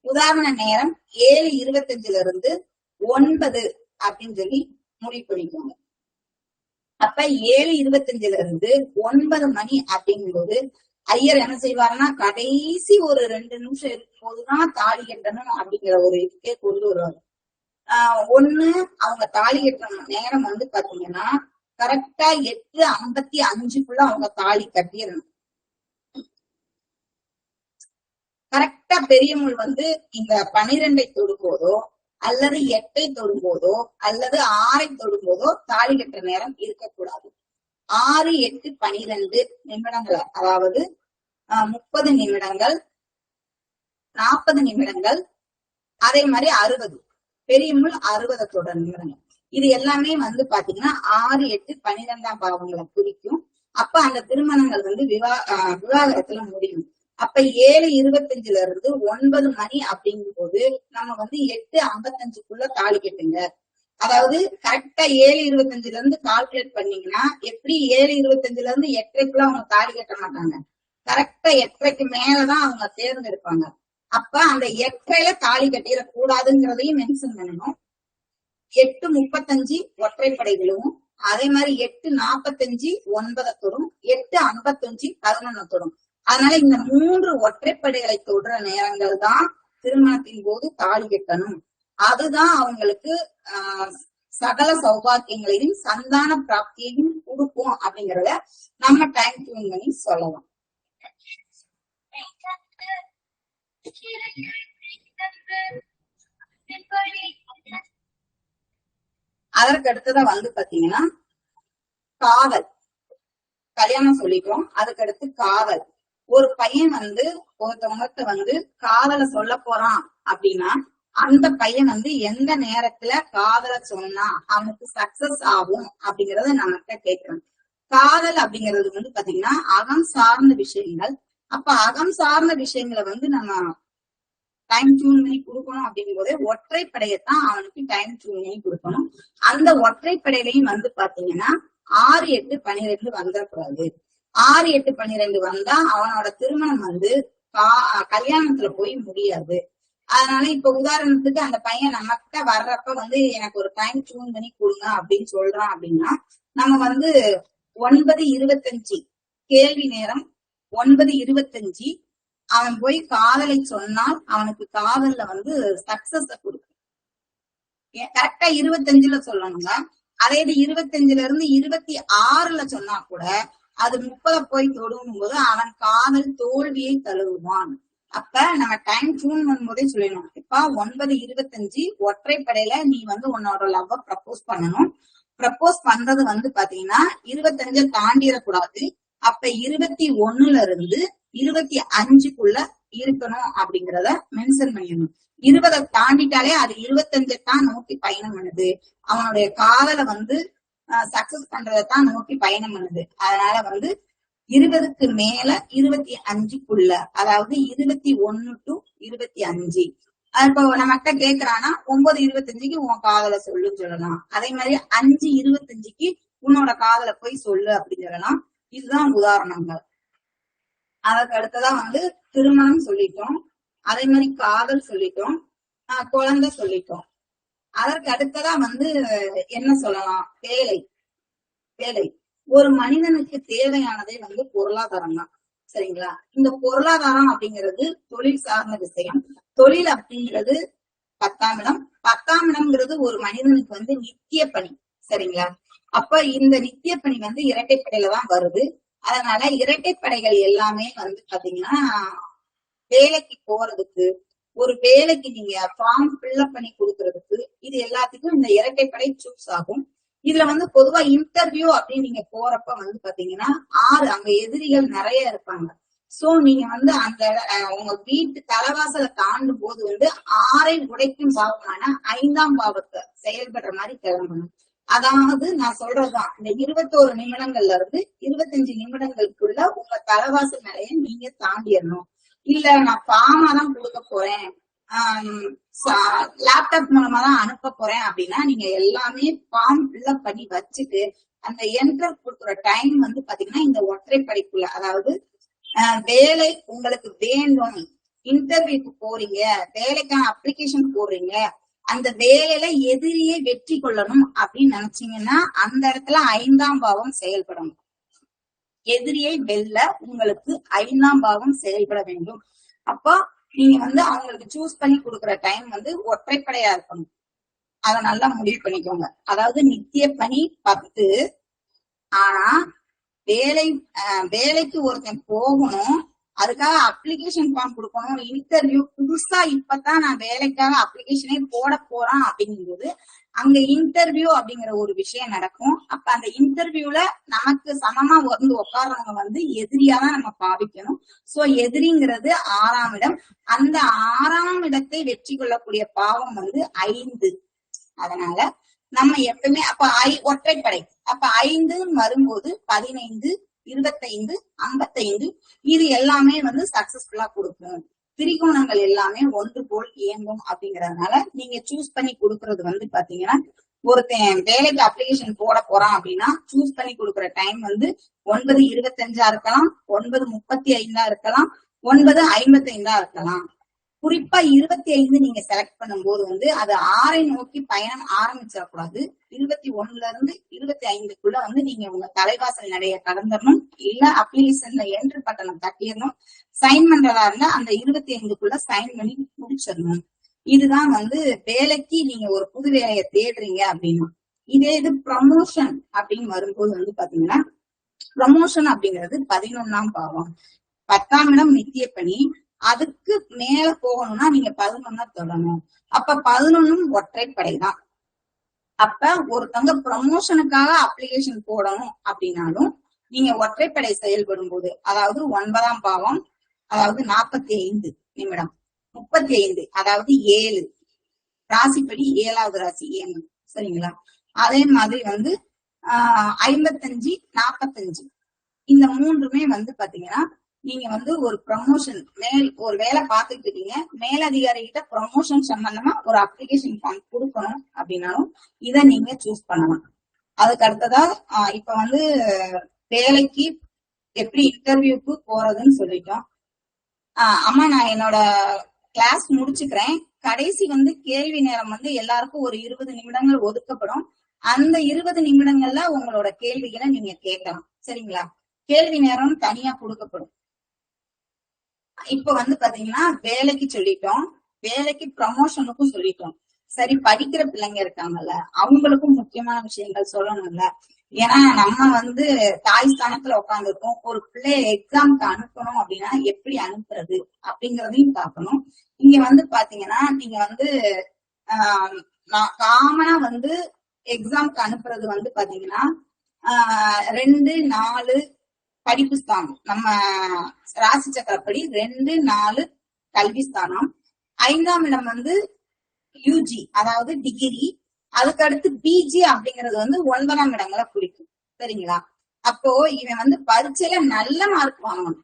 உதாரண நேரம் 7:25 இருந்து 9 அப்படின்னு சொல்லி முடிவு பண்ணிக்கோங்க. அப்ப 7:25 இருந்து 9 மணி அப்படிங்கும்போது ஐயர் என்ன செய்வாருன்னா, கடைசி ஒரு 2 நிமிஷம் இருக்கும் போதுதான் தாலி கட்டணும் அப்படிங்கிற ஒரு இதுக்கே கொண்டு வருவாரு. ஒண்ணு அவங்க தாலி கட்டுற நேரம் வந்து பாத்தீங்கன்னா கரெக்டா 8:55 அவங்க தாலி கட்டிடணும். கரெக்டா பெரியமுள் வந்து இந்த 12 தொடும் போதோ அல்லது 8 தொடும் போதோ அல்லது 6 தொடும் போதோ தாலி கட்டுற நேரம் இருக்கக்கூடாது. 6, 8, 12 நிமிடங்கள், அதாவது 30 நிமிடங்கள், 40 நிமிடங்கள், அதே மாதிரி 60, பெரியமுள் 60 தொடர் நிமிடங்கள். இது எல்லாமே வந்து பாத்தீங்கன்னா 6, 8, 12ஆம் பாவங்களை குறிக்கும். அப்ப அந்த திருமணங்கள் வந்து விவாகரத்துல முடியும். அப்ப 7:25 இருந்து 9 மணி அப்படிங்கும் போது நம்ம வந்து 8:55 தாலி கட்டுங்க. அதாவது கரெக்டா 7:25 இருந்து கால்குலேட் பண்ணீங்கன்னா எப்படி 7:25 இருந்து 8:30 அவங்க தாலி கட்ட மாட்டாங்க. கரெக்டா 8:30 மேலதான் அவங்க தேர்ந்தெடுப்பாங்க. அப்ப அந்த 8:30 தாலி கட்டிட கூடாதுங்கிறதையும் மென்ஷன் பண்ணணும். 8:35 ஒற்றைப்படைகளும், அதே மாதிரி 8:45 9 தொடும், 8:55 11 தொடும். அதனால இந்த 3 ஒற்றைப்படைகளை தொடுற நேரங்கள் தான் திருமணத்தின் போது தாலி கட்டணும். அதுதான் அவங்களுக்கு சகல சௌபாக்கியங்களையும் சந்தான பிராப்தியையும் கொடுக்கும் அப்படிங்கறத நம்ம டைம் டியூன் பண்ணி சொல்லலாம். அதற்கு அடுத்ததான் வந்து பாத்தீங்கன்னா காதல். கல்யாணம் சொல்லிட்டோம், அதுக்கு அடுத்து காதல். ஒரு பையன் வந்து ஒருத்தவங்ககிட்ட வந்து காதலை சொல்ல போறான் அப்படின்னா அந்த பையன் வந்து எந்த நேரத்துல காதலை சொன்னா அவனுக்கு சக்சஸ் ஆகும் அப்படிங்கறத நம்மகிட்ட கேட்கணும். காதல் அப்படிங்கிறது வந்து பாத்தீங்கன்னா அகம் சார்ந்த விஷயங்கள். அப்ப அகம் சார்ந்த விஷயங்களை வந்து நம்ம டைம் டியூன் பண்ணி கொடுக்கணும் அப்படிங்கும் போதே ஒற்றைப்படையத்தான் அவனுக்கு டைம் டியூன் பண்ணி கொடுக்கணும். அந்த ஒற்றைப்படையிலையும் வந்து பாத்தீங்கன்னா 6, 8, 12 வந்துடக்கூடாது. 6, 8, 12 வந்தா அவனோட திருமணம் வந்து கல்யாணத்துல போய் முடியாது. அதனால இப்ப உதாரணத்துக்கு அந்த பையன் நம்மகிட்ட வர்றப்ப வந்து எனக்கு ஒரு டைம் டியூன் பண்ணி கொடுங்க அப்படின்னு சொல்றான் அப்படின்னா நம்ம வந்து 9:25 கேள்வி நேரம் 9:25 அவன் போய் காதலை சொன்னால் அவனுக்கு காதல்ல வந்து சக்சஸ் கொடுக்கும். கரெக்டா 25ல சொல்லணுங்க. அதே இது 25ல இருந்து 26ல சொன்னா கூட அது 30 போய் தொடும் போது அவன் காதல் தோல்வியை தழுவுவான். அப்ப நம்ம டைம் டியூன் பண்ணும்போதே சொல்லணும், இப்ப 9:25 ஒற்றைப்படையில நீ வந்து உன்னோட லவ்வ ப்ரப்போஸ் பண்ணணும். ப்ரப்போஸ் பண்றது வந்து பாத்தீங்கன்னா 25 தாண்டிடக்கூடாது. அப்ப 21ல இருந்து 25க்குள்ள இருக்கணும் அப்படிங்கறத மென்ஷன் பண்ணிடணும். 20 தாண்டிட்டாலே அது 25 தான் நோக்கி பயணம் பண்ணுது. அவனுடைய காதலை வந்து சக்சஸ் பண்றதான் நோக்கி பயணம் பண்ணுது. அதனால வந்து 20க்கு மேல 25க்குள்ள, அதாவது 21 to 25. இப்போ நம்மகிட்ட கேக்குறான்னா 9:25க்கு உன் காதலை சொல்லுன்னு சொல்லலாம். அதே மாதிரி 5:25க்கு உன்னோட காதலை போய் சொல்லு அப்படின்னு சொல்லலாம். இதுதான் உதாரணங்கள். அதற்கு அடுத்ததான் வந்து திருமணம் சொல்லிட்டோம், அதே மாதிரி காதல் சொல்லிட்டோம், குழந்தை சொல்லிட்டோம். அதற்கு அடுத்ததா வந்து என்ன சொல்லலாம், வேலை. வேலை ஒரு மனிதனுக்கு தேவையானதே வந்து பொருளாதாரம் தான். சரிங்களா? இந்த பொருளாதாரம் அப்படிங்கிறது தொழில் சார்ந்த விஷயம். தொழில் அப்படிங்கிறது 10ஆம் இடம். 10ஆம் இடம்ங்கிறது ஒரு மனிதனுக்கு வந்து நித்திய பணி. சரிங்களா? அப்ப இந்த நித்திய பணி வந்து இரட்டைப்படையில தான் வருது. அதனால இரட்டைப்படைகள் எல்லாமே வந்து பாத்தீங்கன்னா வேலைக்கு போறதுக்கு, ஒரு வேலைக்கு நீங்க ஃபார்ம் ஃபில்அப் பண்ணி கொடுக்கறதுக்கு, இது எல்லாத்துக்கும் இந்த இரட்டைப்படை சூஸ் ஆகும். இதுல வந்து பொதுவா இன்டர்வியூ அப்படின்னு நீங்க போறப்ப வந்து பாத்தீங்கன்னா அங்க எதிரிகள் நிறைய இருப்பாங்க. சோ நீங்க வந்து அந்த உங்க வீட்டு தலைவாசலை தாண்டும் போது வந்து 6ஐ உடைக்கும் பாவமான 5ஆம் பாவத்தை செயல்படுற மாதிரி கிளம்பணும். அதாவது நான் சொல்றதுதான், இந்த 21 நிமிடங்கள்ல இருந்து 25 நிமிடங்களுக்குள்ள உங்க தலைவாசல் நிலைய நீங்க தாண்டிடணும். இல்ல நான் ஃபார்மா தான் கொடுக்க போறேன், லேப்டாப் மூலமா தான் அனுப்ப போறேன் அப்படின்னா நீங்க எல்லாமே ஃபார்ம் ஃபில்அப் பண்ணி வச்சுட்டு அந்த என்டர் கொடுக்குற டைம் வந்து பாத்தீங்கன்னா இந்த ஒற்றைப்படைக்குள்ள, அதாவது வேலை உங்களுக்கு வேண்டும், இன்டர்வியூக்கு போறீங்க, வேலைக்கான அப்ளிகேஷன் போடுறீங்க, அந்த வேலையில எதிரியை வெற்றி கொள்ளணும் அப்படின்னு நினைச்சீங்கன்னா அந்த இடத்துல 5ஆம் பாவம் செயல்படணும். எதிரியை வெல்ல உங்களுக்கு 5ஆம் பாவம் செயல்பட வேண்டும். அப்போ நீங்க வந்து அவங்களுக்கு சூஸ் பண்ணி கொடுக்குற டைம் வந்து ஒற்றைப்படையா இருக்கணும். அத நல்லா முடிவு பண்ணிக்கோங்க. அதாவது நித்திய பணி 10, ஆனா வேலைக்கு ஒருத்தன் போகணும், அதுக்காக அப்ளிகேஷன் ஃபார்ம் கொடுக்கணும், இன்டர்வியூ புதுசா இப்பதான் நான் வேலைக்காக அப்ளிகேஷனே போட போறேன் அப்படிங்கும்போது அங்க இன்டர்வியூ அப்படிங்கிற ஒரு விஷயம் நடக்கும். அப்ப அந்த இன்டர்வியூல நமக்கு சமமா வந்து உட்கார்றவங்க வந்து எதிரியா தான் நம்ம பாவிக்கணும். சோ எதிரிங்கிறது 6ஆம் இடம். அந்த 6ஆம் இடத்தை வெற்றி கொள்ளக்கூடிய பாவம் வந்து 5. அதனால நம்ம எப்பவுமே அப்ப ஒற்றைப்படை, அப்ப 5 வரும்போது 15, 25, 55 இது எல்லாமே வந்து சக்சஸ்ஃபுல்லா கொடுக்கும். திரிகோணங்கள் எல்லாமே ஒன்று போல் இயங்கும். அப்படிங்கறதுனால நீங்க சூஸ் பண்ணி கொடுக்கறது வந்து பாத்தீங்கன்னா, ஒருத்தன் வேலைக்கு அப்ளிகேஷன் போட போறான் அப்படின்னா சூஸ் பண்ணி கொடுக்குற டைம் வந்து 9:25 இருக்கலாம், 9:35 இருக்கலாம், 9:55 இருக்கலாம். குறிப்பா 25 நீங்க செலக்ட் பண்ணும்போது வந்து அது 6ஐ நோக்கி பயணம் ஆரம்பிச்சிடக்கூடாது. 21ல இருந்து 25க்குள்ள வந்து நீங்க உங்க தலைவாசல் நடைய கடந்துடணும். இல்ல அப்ளிகேஷன்ல என்ட்ரி பட்டனை தட்டிடணும். சைன் பண்றதா இருந்தா அந்த 25க்குள்ள சைன் பண்ணி முடிச்சிடணும். இதுதான் வந்து வேலைக்கு நீங்க ஒரு புது வேலையை தேடுறீங்க அப்படின்னா. இதே இது ப்ரமோஷன் அப்படின்னு வரும்போது வந்து பாத்தீங்கன்னா, ப்ரமோஷன் அப்படிங்கிறது 11ஆம் பாவம். 10ஆம் இடம் நித்திய பணி. அதுக்கு மேல போகணும்னா நீங்க 11 தொடணும். அப்ப 11 ஒற்றைப்படைதான். அப்ப ஒருத்தவங்க ப்ரமோஷனுக்காக அப்ளிகேஷன் போடணும் அப்படின்னாலும் நீங்க ஒற்றைப்படை செயல்படும் போது, அதாவது 9ஆம் பாவம், அதாவது 45 நிமிடம், 35 அதாவது 7 ராசிப்படி 7வது ராசி இயங்கும். சரிங்களா? அதே மாதிரி வந்து 55, 45 இந்த மூன்றுமே வந்து பாத்தீங்கன்னா நீங்க வந்து ஒரு ப்ரமோஷன் ஒரு வேலை பார்த்துட்டு இருக்கீங்க, மேலதிகாரி கிட்ட ப்ரமோஷன் சம்பந்தமா ஒரு அப்ளிகேஷன் ஃபார்ம் கொடுக்கணும் அப்படின்னாலும் இதை நீங்க சூஸ் பண்ணலாம். அதுக்கு அடுத்ததா இப்ப வந்து வேலைக்கு எப்படி இன்டர்வியூக்கு போறதுன்னு சொல்லிட்டோம். அம்மா நான் என்னோட கிளாஸ் முடிச்சுக்கிறேன். கடைசி வந்து கேள்வி நேரம் வந்து எல்லாருக்கும் ஒரு 20 நிமிடங்கள் ஒதுக்கப்படும். அந்த 20 நிமிடங்கள்ல உங்களோட கேள்விகளை நீங்க கேட்கலாம். சரிங்களா? கேள்வி நேரம் தனியா கொடுக்கப்படும். இப்ப வந்து பாத்தீங்கன்னா வேலைக்கு சொல்லிட்டோம், வேலைக்கு ப்ரமோஷனுக்கும் சொல்லிட்டோம். சரி, படிக்கிற பிள்ளைங்க இருக்காங்கல்ல, அவங்களுக்கும் முக்கியமான விஷயங்கள் சொல்லணும்ல. ஏன்னா நம்ம வந்து தாய் ஸ்தானத்துல உட்காந்துருக்கோம். ஒரு பிள்ளைய எக்ஸாம்க்கு அனுப்பணும் அப்படின்னா எப்படி அனுப்புறது அப்படிங்கறதையும் பார்க்கணும். இங்க வந்து பாத்தீங்கன்னா நீங்க வந்து காமனா வந்து எக்ஸாம்க்கு அனுப்புறது வந்து பாத்தீங்கன்னா 2, 4 படிப்பு ஸ்தானம். நம்ம ராசி சக்கரப்படி 2, 4 கல்வி ஸ்தானம். 5ஆம் இடம் வந்து யூஜி, அதாவது டிகிரி. அதுக்கு அடுத்து பிஜி அப்படிங்கிறது வந்து 9ஆம் இடங்களை குறிக்கும். சரிங்களா? அப்போ இவன் வந்து பரீட்சையில நல்ல மார்க் வாங்கணும்,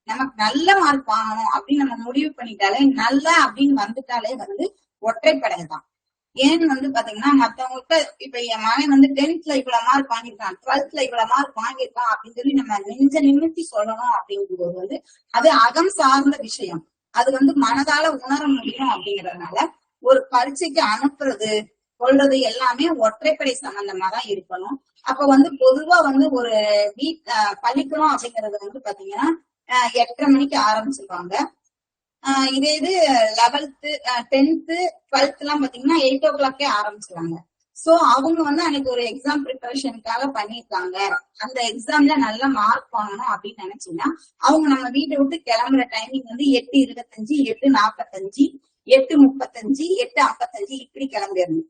நமக்கு நல்ல மார்க் வாங்கணும் அப்படின்னு நம்ம முடிவு பண்ணிட்டாலே, நல்ல அப்படின்னு வந்துட்டாலே வந்து ஒற்றைப்படைதான். ஏன்னு வந்து பாத்தீங்கன்னா மத்தவங்கள்ட்ட இப்ப என் மகன் வந்து 10th இவ்வளவு மார்க் வாங்கியிருக்கான், 12th இவ்வளவு மார்க் வாங்கியிருக்கான் அப்படின்னு சொல்லி நம்ம நெஞ்ச நிமித்தி சொல்லணும் அப்படிங்கும்போது வந்து அது அகம் சார்ந்த விஷயம். அது வந்து மனதால உணர முடியும். அப்படிங்கறதுனால ஒரு பரீட்சைக்கு அனுப்புறது சொல்றது எல்லாமே ஒற்றைப்படை சம்பந்தமா தான் இருக்கணும். அப்ப வந்து பொதுவா வந்து ஒரு பள்ளிக்கூடம் அப்படிங்கறது வந்து பாத்தீங்கன்னா 8:30 மணிக்கு ஆரம்பிச்சிருவாங்க. இதே இது 11th 10th 12th எல்லாம் பாத்தீங்கன்னா 8 o'clock ஆரம்பிச்சுவாங்க. சோ அவங்க வந்து அன்னைக்கு ஒரு எக்ஸாம் ப்ரிப்பரேஷனுக்காக பண்ணிருக்காங்க, அந்த எக்ஸாம்ல நல்ல மார்க் வாங்கணும் அப்படின்னு நினைச்சீங்கன்னா அவங்க நம்ம வீட்டை விட்டு கிளம்புற டைமிங் வந்து 8:25, 8:45, 8:35, 8:55 இப்படி கிளம்பிடணும்.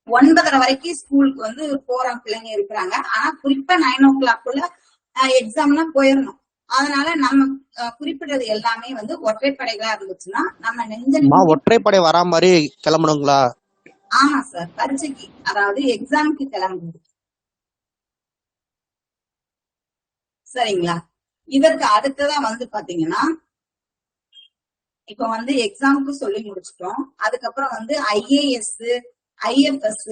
9:30 வரைக்கும் ஸ்கூலுக்கு வந்து போற பிள்ளைங்க இருக்கிறாங்க. ஆனா குறிப்பா 9 o'clock எக்ஸாம்லாம் போயிடணும். அதனால நம்ம குறிப்பிட்டது எல்லாமே வந்து ஒற்றைப்படைகளா இருந்துச்சுன்னா நம்ம ஒற்றைப்படை வரா மாதிரி கிளம்பணுங்களா? ஆமா சார், பரீட்சைக்கு அதாவது எக்ஸாமுக்கு கிளம்புது. சரிங்களா? இதற்கு அடுத்ததா வந்து பாத்தீங்கன்னா இப்ப வந்து எக்ஸாமுக்கு சொல்லி முடிச்சிட்டோம். அதுக்கப்புறம் வந்து IAS, IFS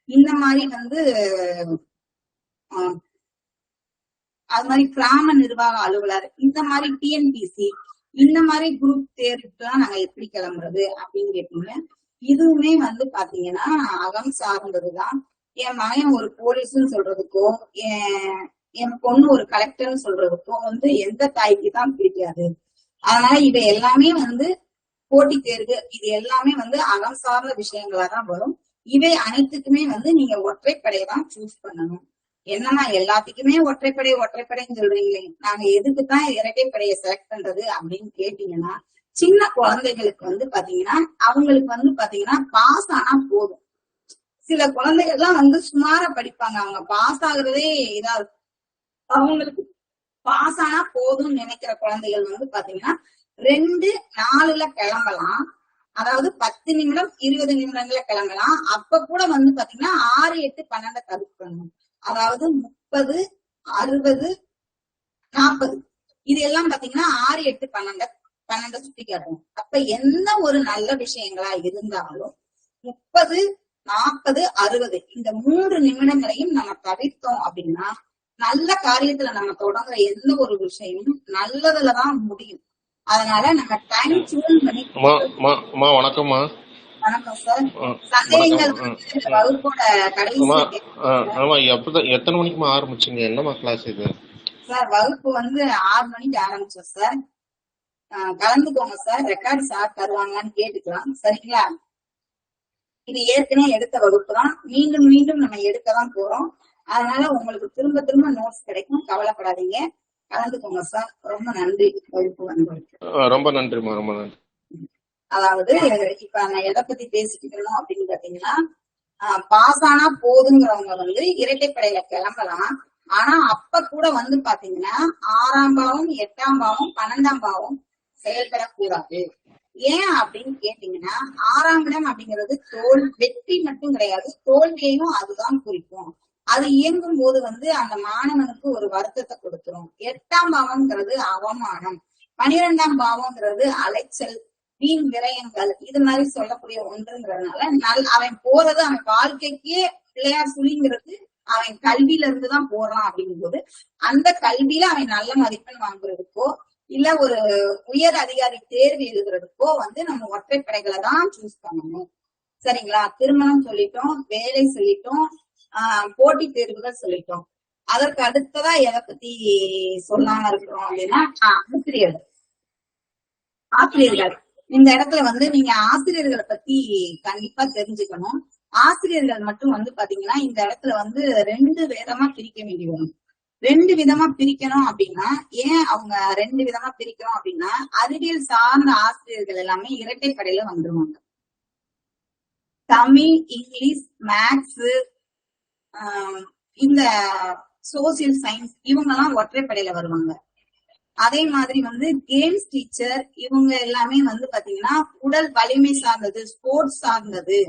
இந்த மாதிரி வந்து அது மாதிரி கிராம நிர்வாக அலுவலர், இந்த மாதிரி TNPC இந்த மாதிரி குரூப் தேர்வுக்குலாம் நாங்க எப்படி கிளம்புறது அப்படின்னு கேட்டீங்க. இதுவுமே வந்து பாத்தீங்கன்னா அகம் சார்ந்ததுதான். என் மகன் ஒரு போலீஸ்ன்னு சொல்றதுக்கோ என் பொண்ணு ஒரு கலெக்டர்னு சொல்றதுக்கோ வந்து எந்த தாய்க்கு தான் பிடிக்காது. அதனால இவை எல்லாமே வந்து போட்டி தேர்வு, இது எல்லாமே வந்து அகம் சார்ந்த விஷயங்களா தான் வரும். இவை அனைத்துக்குமே வந்து நீங்க ஒற்றைப்படையை தான் சூஸ் பண்ணணும். என்னன்னா எல்லாத்துக்குமே ஒற்றைப்படைன்னு சொல்றீங்களே, நாங்க எதுக்குதான் இரட்டைப்படையை செலக்ட் பண்றது அப்படின்னு கேட்டீங்கன்னா, சின்ன குழந்தைகளுக்கு வந்து பாத்தீங்கன்னா அவங்களுக்கு வந்து பாத்தீங்கன்னா பாஸ் ஆனா போதும். சில குழந்தைகள்லாம் வந்து சுமாரா படிப்பாங்க, அவங்க பாஸ் ஆகுறதே இதா அவங்களுக்கு பாஸ் ஆனா போதும்னு நினைக்கிற குழந்தைகள் வந்து பாத்தீங்கன்னா 2:04 கிளம்பலாம். அதாவது 10 நிமிடம் 20 நிமிடங்கள கிளம்பலாம். அப்ப கூட வந்து பாத்தீங்கன்னா 6, 8, 12 தவிர்க்கணும். அதாவது 30, 60, 40 இது எல்லாம் பாத்தீங்கன்னா 6, 8, 12 சுட்டி காட்டும். அப்ப எந்த ஒரு நல்ல விஷயங்களா இருந்தாலும் 30, 40, 60 இந்த 3 நிமிடங்களையும் நம்ம தவிர்த்தோம் அப்படின்னா நல்ல காரியத்துல நம்ம தொடங்குற எந்த ஒரு விஷயமும் நல்லதுலதான் முடியும். அதனால நம்ம டைம் சூஸ் பண்ணி. வணக்கம்மா. வணக்கம் சார். சந்தேகங்கள் வகுப்போட கடைசி எத்தனை மணிக்குமா ஆரம்பிச்சீங்க? என்னமா கிளாஸ் இது? சார் வகுப்பு வந்து 6 மணிக்கு ஆரம்பிச்சோம் சார். கலந்துக்கோங்க சார், ரெக்கார்டு சார் தருவாங்கன்னு கேட்டுக்கலாம். சரிங்களா? இது ஏற்கனவே எடுத்த வகுப்பு தான், மீண்டும் மீண்டும் நம்ம எடுக்கதான் போறோம். அதனால உங்களுக்கு திரும்ப திரும்ப நோட்ஸ் கிடைக்கும், கவலைப்படாதீங்க. கலந்துக்கோங்க சார். ரொம்ப நன்றி வகுப்பு வந்ததுக்கு. ரொம்ப நன்றிமா, ரொம்ப நன்றி. அதாவது இப்ப நான் எதை பத்தி பேசிக்கணும் அப்படின்னு பாத்தீங்கன்னா, பாஸ் ஆனா போதுங்கிறவங்க வந்து இரட்டைப்படையில கிளம்பலாம். ஆனா அப்ப கூட வந்து பாத்தீங்கன்னா 6ஆம் பாவம், 8ஆம் பாவம், 12ஆம் பாவம் செயல்படக்கூடாது. ஏன் அப்படின்னு கேட்டீங்கன்னா 6ஆம் இடம் அப்படிங்கிறது வெற்றி மட்டும் கிடையாது, தோல்வியையும் அதுதான் குறிக்கும். அது இயங்கும் போது வந்து அந்த மாணவனுக்கு ஒரு வருத்தத்தை கொடுத்துரும். 8ஆம் பாவம்ங்கிறது அவமானம், 12ஆம் பாவம்ங்கிறது அலைச்சல், வீண் விரயங்கள், இது மாதிரி சொல்லக்கூடிய ஒன்றுங்கிறதுனால அவன் போறது அவன் வாழ்க்கைக்கே பிள்ளையார் சுழிங்கிறது அவன் கல்வியில இருந்துதான் போறான். அப்படிங்கும் போது அந்த கல்வியில அவன் நல்ல மதிப்பெண் வாங்குறதுக்கோ இல்ல ஒரு உயர் அதிகாரி தேர்வு எழுதுறதுக்கோ வந்து நம்ம ஒற்றைப்படைகளை தான் சூஸ் பண்ணணும். சரிங்களா? திருமணம் சொல்லிட்டோம், வேலை சொல்லிட்டோம், போட்டி தேர்வுகள் சொல்லிட்டோம். அதற்கு அடுத்ததா எதை பத்தி சொல்லாம இருக்கிறோம் அப்படின்னா ஆசிரியர்கள். இந்த இடத்துல வந்து நீங்க ஆசிரியர்களை பத்தி கண்டிப்பா தெரிஞ்சுக்கணும். ஆசிரியர்கள் மட்டும் வந்து பாத்தீங்கன்னா இந்த இடத்துல வந்து 2 விதமா பிரிக்க வேண்டி வரும். 2 விதமா பிரிக்கணும் அப்படின்னா, ஏன் அவங்க 2 விதமா பிரிக்கிறோம் அப்படின்னா, அறிவியல் சார்ந்த ஆசிரியர்கள் எல்லாமே இரட்டைப்படையில வந்துருவாங்க. தமிழ், இங்கிலீஷ், மேத்ஸ், இந்த சோசியல் சயின்ஸ் இவங்க எல்லாம் ஒற்றைப்படையில வருவாங்க. அதே மாதிரி வந்து கேம்ஸ் டீச்சர் இவங்க எல்லாமே வந்து பாத்தீங்கன்னா உடல் வலிமை சார்ந்தது, ஸ்போர்ட்ஸ் சார்ந்தது.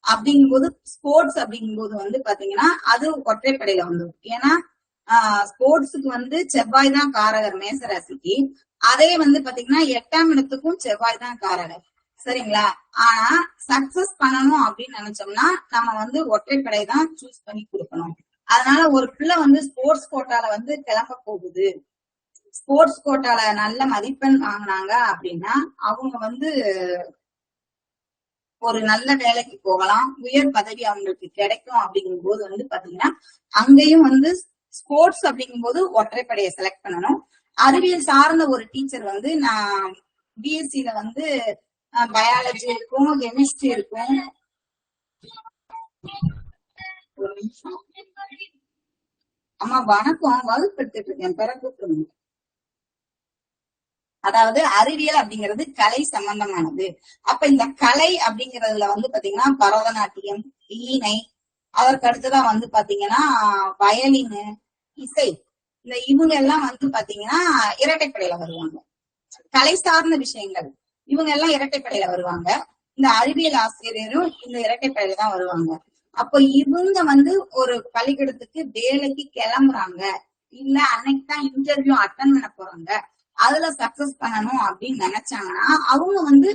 அப்படிங்கும்போது ஸ்போர்ட்ஸ் அப்படிங்கும்போது வந்து பாத்தீங்கன்னா அது ஒற்றைப்படையில வந்துடும். ஏன்னா ஸ்போர்ட்ஸுக்கு வந்து செவ்வாய் தான் காரகர் மேசராசிக்கு. அதே வந்து பாத்தீங்கன்னா 8ஆம் இடத்துக்கும் செவ்வாய் தான் காரகர். சரிங்களா? ஆனா சக்சஸ் பண்ணணும் அப்படின்னு நினைச்சோம்னா நம்ம வந்து ஒற்றைப்படை தான் சூஸ் பண்ணி கொடுக்கணும். அதனால ஒரு பிள்ளை வந்து ஸ்போர்ட்ஸ் கோட்டால வந்து கிளம்ப போகுது, ஸ்போர்ட்ஸ் கோட்டால நல்ல மதிப்பெண் வாங்கினாங்க அப்படின்னா அவங்க வந்து ஒரு நல்ல வேலைக்கு போகலாம், உயர் பதவி அவங்களுக்கு கிடைக்கும். அப்படிங்கும் போது வந்து பாத்தீங்கன்னா அங்கேயும் வந்து ஸ்போர்ட்ஸ் அப்படிங்கும் போது ஒற்றைப்படையை செலக்ட் பண்ணணும். அறிவியல் சார்ந்த ஒரு டீச்சர் வந்து நான் பிஎஸ்சில வந்து பயாலஜி இருக்கும், கெமிஸ்ட்ரி இருக்கும். ஒரு நிமிஷம். அம்மா வணக்கம், வகுப்படுத்திட்டு இருக்கேன், பிறகு. அதாவது அறிவியல் அப்படிங்கிறது கலை சம்பந்தமானது. அப்ப இந்த கலை அப்படிங்கறதுல வந்து பாத்தீங்கன்னா பரதநாட்டியம், வீணை, அதற்கு அடுத்ததான் வந்து பாத்தீங்கன்னா வயலின், இசை, இந்த இவங்க எல்லாம் வந்து பாத்தீங்கன்னா இரட்டைப்படையில வருவாங்க. கலை சார்ந்த விஷயங்கள் இவங்க எல்லாம் இரட்டைப்படையில வருவாங்க. இந்த அறிவியல் ஆசிரியரும் இந்த இரட்டைப்படையில தான் வருவாங்க. அப்போ இவங்க வந்து ஒரு பள்ளிக்கூடத்துக்கு வேலைக்கு கிளம்புறாங்க, இல்ல அன்னைக்கு தான் இன்டர்வியூ அட்டன் பண்ண போறாங்க, அதுல சக்சஸ் பண்ணணும் அப்படின்னு நினைச்சாங்கன்னா அவங்க வந்து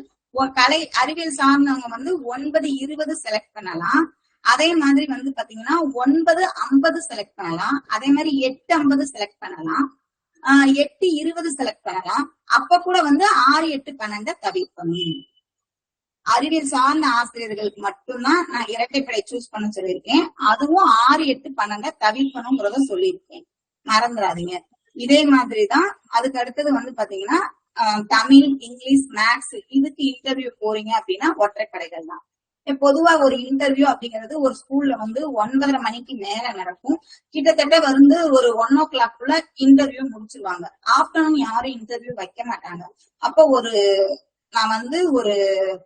கலை அறிவியல் சார்ந்தவங்க வந்து 9-20 செலக்ட் பண்ணலாம். அதே மாதிரி வந்து பாத்தீங்கன்னா 9-50 செலக்ட் பண்ணலாம். அதே மாதிரி 8-50 செலக்ட் பண்ணலாம். 8-20 செலக்ட் பண்ணலாம். அப்ப கூட வந்து 6-8-12 தவிர்க்கணும். அறிவியல் சார்ந்த ஆசிரியர்களுக்கு மட்டும்தான் நான் இரட்டைப்படை சூஸ் பண்ண சொல்லியிருக்கேன். அதுவும் 6-8-12 தவிர்க்கணும்ன்றத சொல்லியிருக்கேன், மறந்துடாதீங்க. இதே மாதிரிதான் அதுக்கு அடுத்தது வந்து பாத்தீங்கன்னா தமிழ், இங்கிலீஷ், மேத்ஸ், இதுக்கு இன்டர்வியூ போறீங்க அப்படின்னா ஒற்றைப்படைகள் தான். பொதுவா ஒரு இன்டர்வியூ அப்படிங்கிறது ஒரு ஸ்கூல்ல வந்து 9:30 மணிக்கு மேல நடக்கும். கிட்டத்தட்ட வந்து ஒரு 1 o'clock இன்டர்வியூ முடிச்சிருவாங்க. ஆஃப்டர்நூன் யாரும் இன்டர்வியூ வைக்க மாட்டாங்க. அப்போ நான் வந்து ஒரு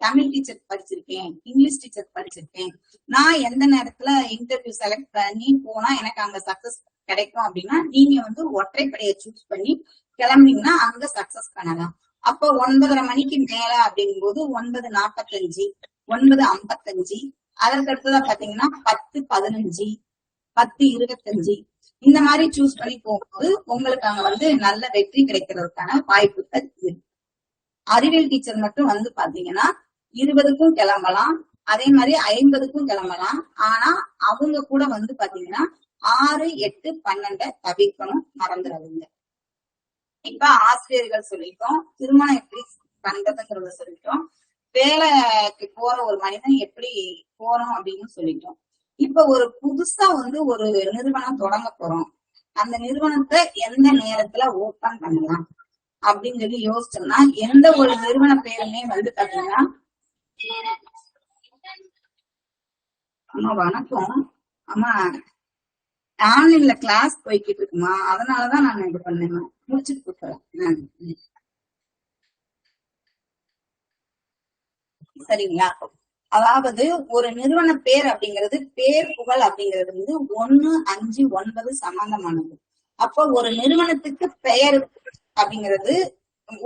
தமிழ் டீச்சர் படிச்சிருக்கேன், இங்கிலீஷ் டீச்சர் படிச்சிருக்கேன், நான் எந்த நேரத்துல இன்டர்வியூ செலக்ட் பண்ணி போனா எனக்கு அங்க சக்சஸ் கிடைக்கும் அப்படின்னா நீங்க வந்து ஒற்றைப்படையை சூஸ் பண்ணி கிளம்பிங்கன்னா அங்க சக்சஸ் பண்ணலாம். அப்போ 9:30 மணிக்கு மேல அப்படிங்கும் போது 9:45, 9:55, அதற்கு அடுத்ததான் பாத்தீங்கன்னா 10:15, 10:25 இந்த மாதிரி சூஸ் பண்ணி போகும்போது உங்களுக்கு அங்க வந்து நல்ல வெற்றி கிடைக்கிறதுக்கான வாய்ப்புகள் இருக்கு. அறிவியல் டீச்சர் மட்டும் வந்து பாத்தீங்கன்னா 20க்கும் கிளம்பலாம், அதே மாதிரி 50க்கும் கிளம்பலாம். ஆனா அவங்க கூட வந்து பாத்தீங்கன்னா 6-8-12 தவிர்க்கணும், மறந்துடாதீங்க. இப்ப ஆசிரியர்கள் சொல்லிட்டோம், திருமணம் எப்படி பண்றதுங்கிறத சொல்லிட்டோம், வேலைக்கு போற ஒரு மனிதன் எப்படி போறோம் அப்படின்னு சொல்லிட்டோம். இப்ப ஒரு புதுசா வந்து ஒரு நிறுவனம் தொடங்க போறோம், அந்த நிறுவனத்தை எந்த நேரத்துல ஓபன் பண்ணலாம் அப்படின்னு சொல்லி யோசிச்சோம்னா எந்த ஒரு நிறுவன பேருமே வந்து பாத்தீங்கன்னா, அம்மா வணக்கம், அம்மா ஆன்லைன்ல கிளாஸ் போய்கிட்டு இருக்குமா, அதனாலதான் நான் இது பண்ணேன், முடிச்சுட்டு கொடுக்குறேன். சரிங்களா? அதாவது ஒரு நிறுவன பேர் அப்படிங்கிறது, பேர் புகழ் அப்படிங்கிறது வந்து 1, 5, 9 சம்பந்தமானது. அப்போ ஒரு நிறுவனத்துக்கு பெயர் அப்படிங்கிறது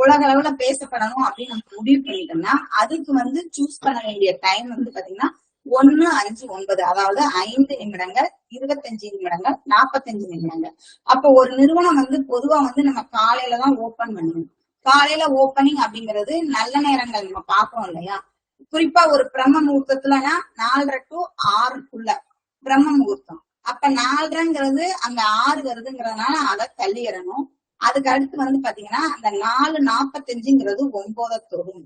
உலக அளவுல பேசப்படணும் அப்படின்னு நம்ம முடிவு பண்ணிட்டோம்னா அதுக்கு வந்து சூஸ் பண்ண வேண்டிய டைம் வந்து பாத்தீங்கன்னா 1, 5, 9, அதாவது 5 நிமிடங்கள், 25 நிமிடங்கள், 45 நிமிடங்கள். அப்போ ஒரு நிறுவனம் வந்து பொதுவா வந்து நம்ம காலையில தான் ஓபன் பண்ணணும். காலையில ஓபனிங் அப்படிங்கிறது நல்ல நேரங்கள் நம்ம பாக்குறோம் இல்லையா, குறிப்பா ஒரு பிரம்ம முகூர்த்தத்துலனா 4:30 to 6 பிரம்ம முகூர்த்தம். அப்ப 4:30ங்கிறது அங்க 6 வருதுங்கிறதுனால அதை தள்ளிடணும். அதுக்கு அடுத்து வந்து பாத்தீங்கன்னா அந்த 4:45ங்கிறது 9 தொடும்.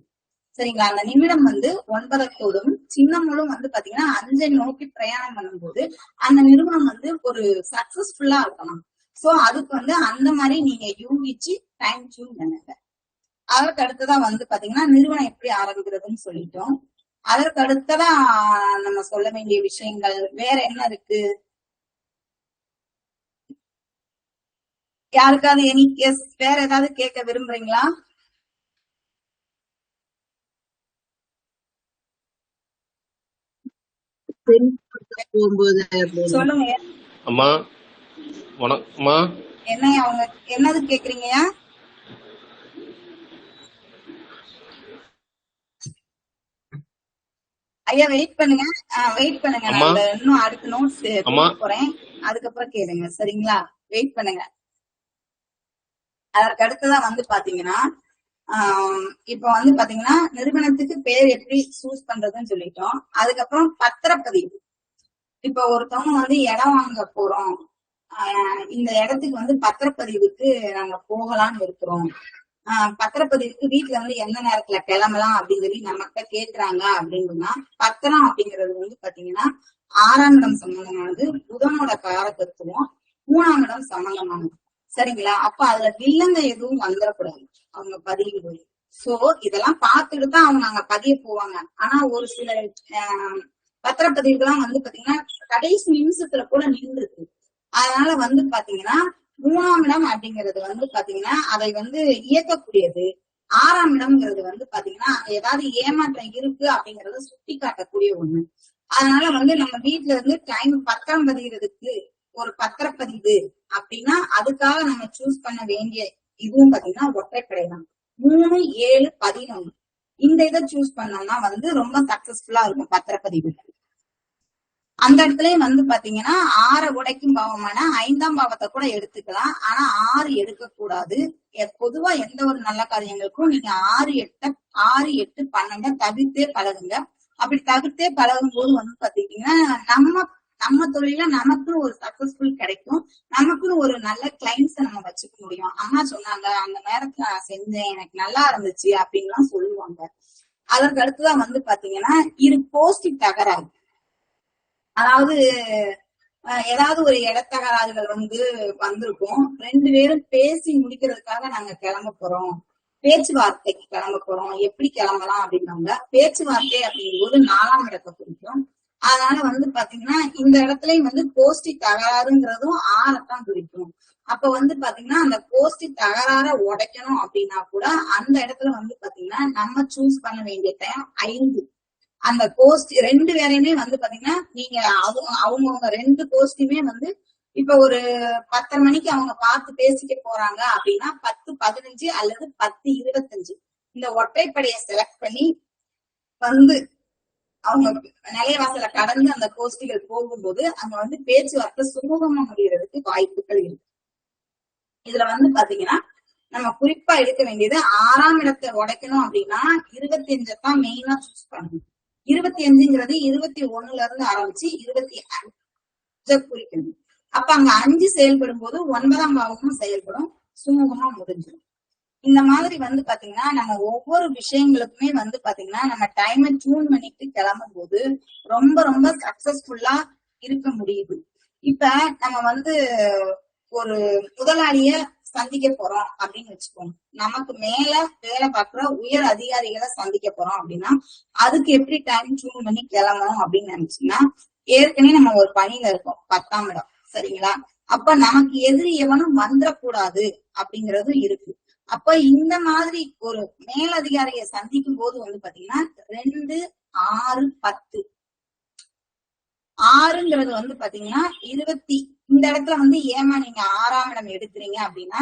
சரிங்களா? அந்த நிமிடம் வந்து 9 தொடும். சின்னமும் வந்து பாத்தீங்கன்னா 5 நோக்கி பிரயாணம் பண்ணும்போது அந்த நிறுவனம் வந்து ஒரு சக்சஸ்ஃபுல்லா இருக்கணும். சோ அதுக்கு வந்து அந்த மாதிரி நீங்க யூகிச்சு டைம் சூஸ் பண்ணுங்க. அதற்கு அடுத்ததான் வந்து பாத்தீங்கன்னா நிறுவனம் எப்படி ஆரம்பிக்கிறதுன்னு சொல்லிட்டோம். அதற்கு அடுத்ததான் நம்ம சொல்ல வேண்டிய விஷயங்கள் வேற என்ன இருக்கு? யாருக்காவது எனி கேஸ் வேற ஏதாவது கேட்க விரும்புறீங்களா? சொல்லுங்க. அம்மா வணக்கம்மா. என்ன அவங்க என்னது கேக்குறீங்கயா? ஐயா வெயிட் பண்ணுங்க, வெயிட் பண்ணுங்க, நான் இன்னும் அடுத்த நோட்ஸ் போறேன், அதுக்கப்புறம் கேளுங்க. சரிங்களா? வெயிட் பண்ணுங்க. அதற்கு அடுத்ததான் வந்து பாத்தீங்கன்னா இப்ப வந்து பாத்தீங்கன்னா நிறுவனத்துக்கு பேர் எப்படி சூஸ் பண்றதுன்னு சொல்லிட்டோம். அதுக்கப்புறம் பத்திரப்பதிவு. இப்ப ஒருத்தவங்க வந்து இடம் வாங்க போறோம், இந்த இடத்துக்கு வந்து பத்திரப்பதிவுக்கு நாங்க போகலான்னு இருக்கிறோம், பத்திரப்பதிவுக்கு வீட்டுல வந்து எந்த நேரத்துல கிளம்பலாம் அப்படின்னு சொல்லி நம்மகிட்ட கேக்குறாங்க அப்படின்னா, பத்திரம் அப்படிங்கிறது வந்து பாத்தீங்கன்னா 6ஆம் இடம் சம்பந்தமானது, புதனோட காரகத்துவம் 3ஆம் இடம் சம்பந்தமானது. சரிங்களா? அப்ப அதுல வில்லங்க எதுவும் வந்துடக்கூடாது அவங்க பதிவு போய். சோ இதெல்லாம் பார்த்துட்டு தான் அவங்க அங்க பதிய போவாங்க. ஆனா ஒரு சில பத்திரப்பதிவுகள்லாம் வந்து பாத்தீங்கன்னா கடைசி நிமிஷத்துல கூட நின்றுருக்கு. அதனால வந்து பாத்தீங்கன்னா 3ஆம் இடம் அப்படிங்கிறது வந்து பாத்தீங்கன்னா அதை வந்து இயக்கக்கூடியது. 6ஆம் இடம்ங்கிறது வந்து பாத்தீங்கன்னா ஏதாவது ஏமாற்றம் இருக்கு அப்படிங்கறத சுட்டி காட்டக்கூடிய ஒண்ணு. அதனால வந்து நம்ம வீட்டுல இருந்து டைம் பத்திரம் பதிகிறதுக்கு ஒரு பத்திரப்பதிவு அப்படின்னா அதுக்காக நம்ம சூஸ் பண்ண வேண்டிய இதுவும் பாத்தீங்கன்னா ஒற்றைப்படை தான். 3, 7, 11 இந்த இதை சூஸ் பண்ணோம்னா வந்து ரொம்ப சக்சஸ்ஃபுல்லா இருக்கும் பத்திரப்பதிவு. அந்த இடத்துலயும் வந்து பாத்தீங்கன்னா 6 உடைக்கும் பாவமான 5ஆம் பாவத்தை கூட எடுத்துக்கலாம். ஆனா 6 எடுக்க கூடாது. பொதுவா எந்த ஒரு நல்ல காரியங்களுக்கும் நீங்க 6, 8, 12 தவிர்த்தே பழகுங்க. அப்படி தவிர்த்தே பழகும் போது வந்து பாத்தீங்கன்னா நம்ம தொழில நமக்குன்னு ஒரு சக்சஸ்ஃபுல் கிடைக்கும். நமக்குன்னு ஒரு நல்ல கிளைண்ட்ஸ நம்ம வச்சுக்க முடியும். அம்மா சொன்னாங்க அந்த நேரத்துல நான் செஞ்சேன், எனக்கு நல்லா இருந்துச்சு அப்படின்லாம் சொல்லுவாங்க. அதற்கு அடுத்துதான் வந்து பாத்தீங்கன்னா போஸ்டி தகராறு. அதாவது ஏதாவது ஒரு இடத்தகராறுகள் வந்து வந்திருக்கும். 2 பேரும் பேசி முடிக்கிறதுக்காக நாங்க கிளம்ப போறோம், பேச்சுவார்த்தைக்கு கிளம்ப போறோம், எப்படி கிளம்பலாம் அப்படின்னாங்க. பேச்சுவார்த்தை அப்படிங்கும்போது 4ஆம் இடத்தை குறிக்கும். அதனால வந்து பாத்தீங்கன்னா இந்த இடத்துலயும் வந்து கோஷ்டி தகராறுங்கிறதும் 6 குறிக்கும். அப்ப வந்து பாத்தீங்கன்னா அந்த கோஷ்டி தகராற உடைக்கணும் அப்படின்னா கூட அந்த இடத்துல வந்து பாத்தீங்கன்னா நம்ம சூஸ் பண்ண வேண்டிய டைம் 5. அந்த கோஷ்டி 2 பேரையுமே வந்து பாத்தீங்கன்னா நீங்க அவங்க 2 கோஷ்டியுமே வந்து இப்ப ஒரு 10:30 மணிக்கு அவங்க பார்த்து பேசிக்க போறாங்க அப்படின்னா 10:15 அல்லது 10:25 இந்த ஒற்றைப்படையை செலக்ட் பண்ணி வந்து அவங்க நிலையவாசல கடந்து அந்த கோஷ்டிகள் போகும்போது அங்க வந்து பேச்சுவார்த்தை சுமூகமா முடியறதுக்கு வாய்ப்புகள் இருக்கு. இதுல வந்து பாத்தீங்கன்னா நம்ம குறிப்பா எடுக்க வேண்டியது 6ஆம் இடத்தை உடைக்கணும் அப்படின்னா 25 தான் மெயினா சூஸ் பண்ணணும். 25ங்கிறது 21ல இருந்து ஆரம்பிச்சு 25 குறிக்கணும். அப்ப அங்க 5 செயல்படும் போது 9ஆம் பாவமும் செயல்படும், சுமூகமா முடிஞ்சிடும். இந்த மாதிரி வந்து பாத்தீங்கன்னா நம்ம ஒவ்வொரு விஷயங்களுக்குமே வந்து பாத்தீங்கன்னா நம்ம டைமை டியூன் பண்ணிட்டு கிளம்பும் போது ரொம்ப ரொம்ப சக்சஸ்ஃபுல்லா இருக்க முடியுது. இப்ப நம்ம வந்து ஒரு முதலாளிய சந்திக்க போறோம் அப்படின்னு வச்சுக்கோங்க. நமக்கு மேல வேலை பார்க்குற உயர் அதிகாரிகளை சந்திக்க போறோம் அப்படின்னா அதுக்கு எப்படி டைம் டியூன் பண்ணி கிளம்பணும் அப்படின்னு நினைச்சீங்கன்னா ஏற்கனவே நம்ம ஒரு பணியில இருக்கோம் 10ஆம் இடம், சரிங்களா? அப்ப நமக்கு எதிரி எவனும் வந்துடக்கூடாது அப்படிங்கறது இருக்கு. அப்ப இந்த மாதிரி ஒரு மேலதிகாரியை சந்திக்கும் போது வந்து பாத்தீங்கன்னா 2, 6, 10 6ங்கிறது வந்து பாத்தீங்கன்னா 20 இந்த இடத்துல வந்து ஏமா நீங்க 6ஆம் இடம் எடுக்கிறீங்க அப்படின்னா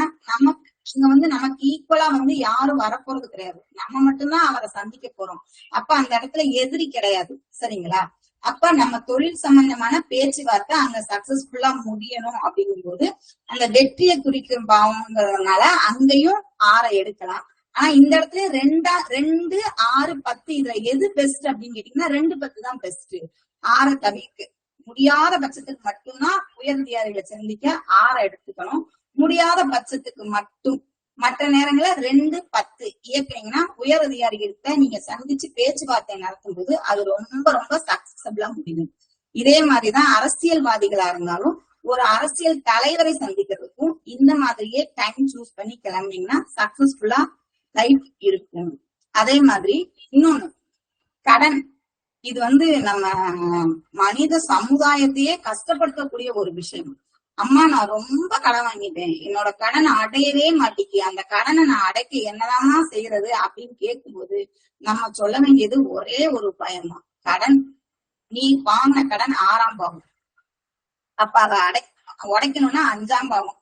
நமக்கு ஈக்குவலா வந்து யாரும் வரப்போறது கிடையாது. நம்ம மட்டும்தான் அவரை சந்திக்க போறோம். அப்ப அந்த இடத்துல எதிரி கிடையாது, சரிங்களா? அப்ப நம்ம தொழில் சம்பந்தமான பேச்சுவார்த்தை அங்க சக்சஸ்ஃபுல்லா முடியணும் அப்படிங்கும் போது அந்த வெற்றியை குறிக்கும் பாவங்கிறதுனால அங்கேயும் 6 எடுக்கலாம். ஆனா இந்த இடத்துல 2, 6, 10 இதுல எது பெஸ்ட் அப்படின்னு கேட்டீங்கன்னா 2, 10 தான் பெஸ்ட். 6 தவிர்க்க முடியாத பட்சத்துக்கு மட்டும்தான் உயர் அதிகாரிகளை சந்திக்க 6 எடுத்துக்கணும். முடியாத பட்சத்துக்கு மட்டும் மற்ற நேரங்கள 2, 10 இயக்குனீங்கன்னா உயர் அதிகாரிகிட்ட நீங்க சந்திச்சு பேச்சுவார்த்தை நடத்தும் போது அது ரொம்ப ரொம்ப சக்சஸ்ஃபுல்லா முடியும். இதே மாதிரிதான் அரசியல்வாதிகளா இருந்தாலும் ஒரு அரசியல் தலைவரை சந்திக்கிறதுக்கும் இந்த மாதிரியே டைம் சூஸ் பண்ணி கிளம்பினீங்கன்னா சக்சஸ்ஃபுல்லா லைஃப் இருக்கும். அதே மாதிரி இன்னொன்னு கடன், இது வந்து நம்ம மனித சமுதாயத்தையே கஷ்டப்படுத்தக்கூடிய ஒரு விஷயம். அம்மா நான் ரொம்ப கடன் வாங்கிட்டேன், என்னோட கடனை அடையவே மாட்டேங்கி, அந்த கடனை நான் அடைக்க என்னதான் செய்யறது அப்படின்னு கேட்கும்போது நம்ம சொல்ல வேண்டியது ஒரே ஒரு பயம்தான். கடன், நீ வாங்கின கடன் 6ஆம் பாவம். அப்ப அதை உடைக்கணும்னா 5ஆம் பாவம்.